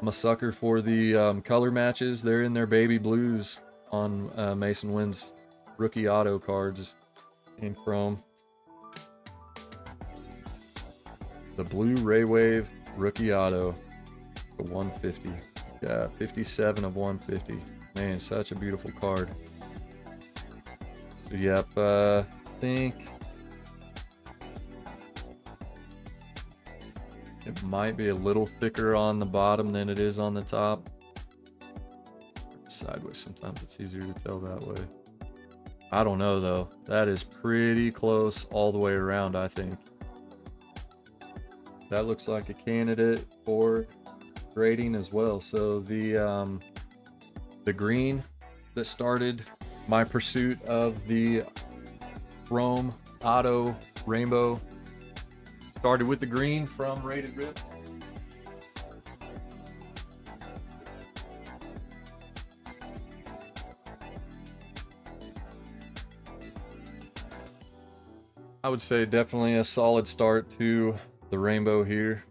I'm a sucker for the color matches. They're in their baby blues on Mason Wynn's rookie auto cards in chrome. The blue Ray Wave rookie auto, the 150. Yeah, 57 of 150. Man, such a beautiful card. So yep, I think it might be a little thicker on the bottom than it is on the top. Sideways, sometimes it's easier to tell that way. I don't know though. That is pretty close all the way around, I think. That looks like a candidate for grading as well. So the green that started my pursuit of the chrome auto rainbow started with the green from Rated Rips. I would say definitely a solid start to the rainbow here.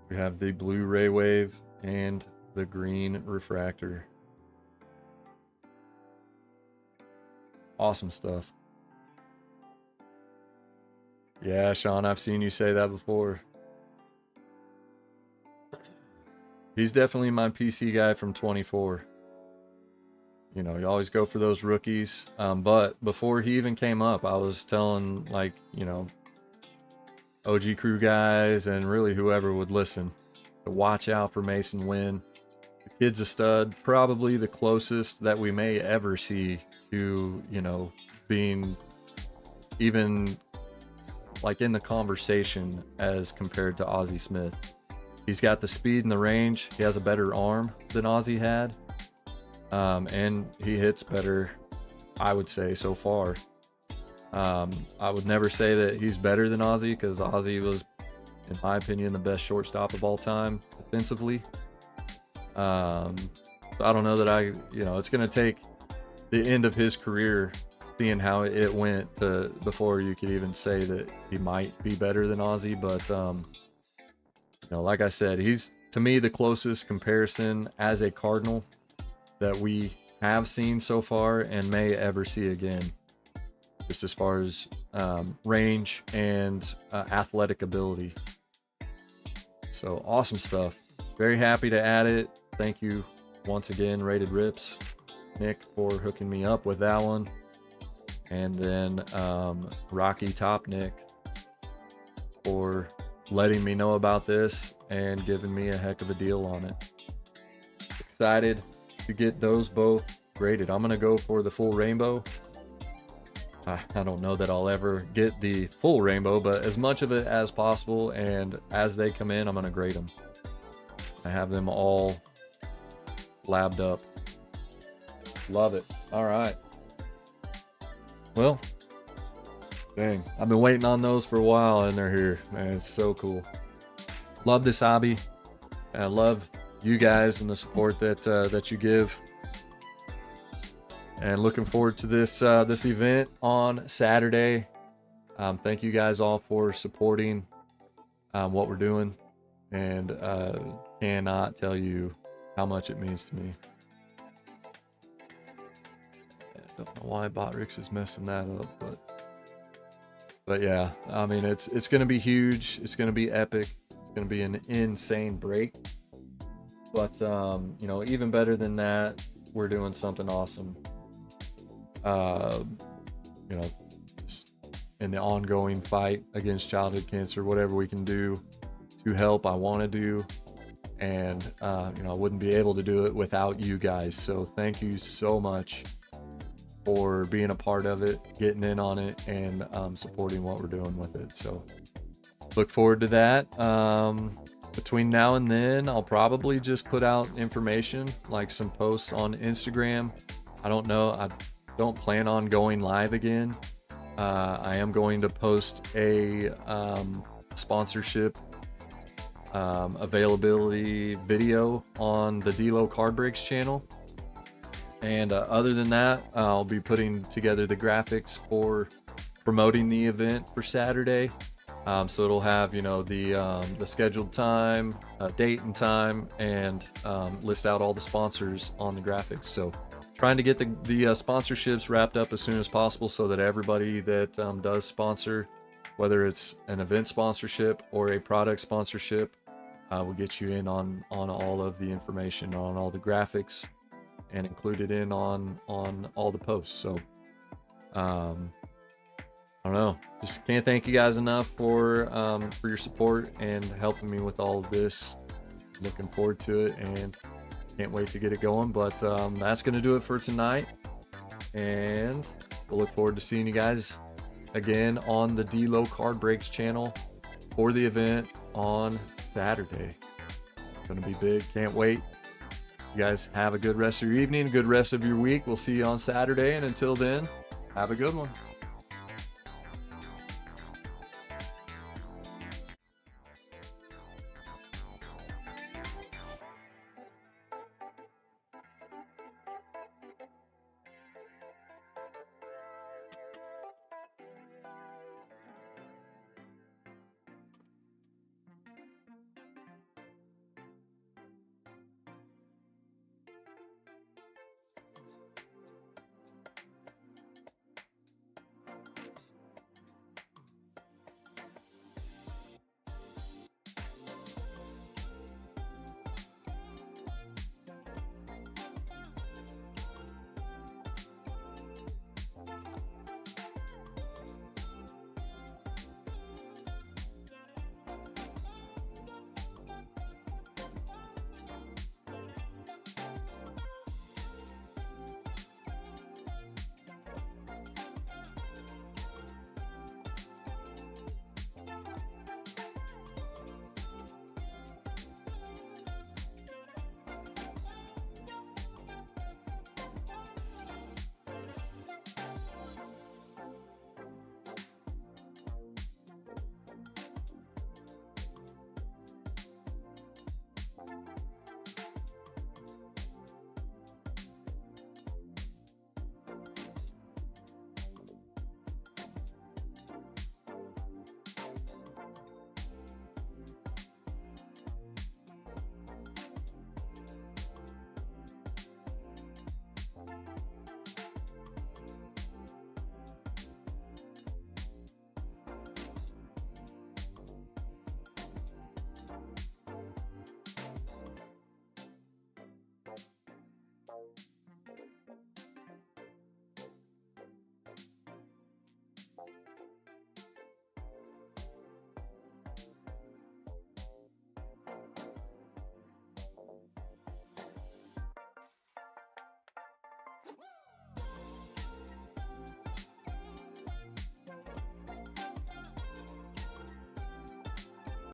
We have the blue Ray Wave and the green refractor. Awesome stuff. Yeah, Sean, I've seen you say that before. He's definitely my PC guy from 24. You know, you always go for those rookies. But before he even came up, I was telling, like, you know, OG crew guys and really whoever would listen to watch out for Mason Wynn. The kid's a stud, probably the closest that we may ever see to, you know, being even like in the conversation as compared to Ozzie Smith. He's got the speed and the range. He has a better arm than Ozzie had. And he hits better, I would say, so far. I would never say that he's better than Ozzie, because Ozzie was, in my opinion, the best shortstop of all time defensively. So I don't know that you know, it's going to take the end of his career, seeing how it went, to before you could even say that he might be better than Ozzie. But, you know, like I said, he's, to me, the closest comparison as a Cardinal that we have seen so far and may ever see again, just as far as range and athletic ability. So awesome stuff. Very happy to add it. Thank you once again, Rated Rips, Nick, for hooking me up with that one. And then Rocky Top Nick for letting me know about this and giving me a heck of a deal on it. Excited to get those both graded. I'm gonna go for the full rainbow. I don't know that I'll ever get the full rainbow, but as much of it as possible, and as they come in, I'm gonna grade them. I have them all slabbed up. Love it. All right. Well, dang, I've been waiting on those for a while, and they're here. Man, it's so cool. Love this hobby. I love you guys and the support that you give. And looking forward to this this event on Saturday. Thank you guys all for supporting what we're doing, and cannot tell you how much it means to me. I don't know why Botrix is messing that up, but yeah, I mean, it's gonna be huge. It's gonna be epic. It's going to be an insane break. But, you know, even better than that, we're doing something awesome. You know, in the ongoing fight against childhood cancer, whatever we can do to help, I want to do. And, you know, I wouldn't be able to do it without you guys. So thank you so much for being a part of it, getting in on it, and supporting what we're doing with it. So look forward to that. Between now and then, I'll probably just put out information, like some posts on Instagram. I don't know. I don't plan on going live again. I am going to post a sponsorship availability video on the TheCardDealDotCom channel. And other than that, I'll be putting together the graphics for promoting the event for Saturday. So it'll have, you know, the scheduled time, date and time, and list out all the sponsors on the graphics. So trying to get the sponsorships wrapped up as soon as possible so that everybody that does sponsor, whether it's an event sponsorship or a product sponsorship, will get you in on all of the information, on all the graphics, and included in on all the posts. So I don't know, just can't thank you guys enough for your support and helping me with all of this. Looking forward to it and can't wait to get it going. But that's gonna do it for tonight, and we'll look forward to seeing you guys again on the TheCardDealDotCom Breaks channel for the event on Saturday. It's gonna be big, can't wait. You guys have a good rest of your evening, a good rest of your week. We'll see you on Saturday, and until then, have a good one.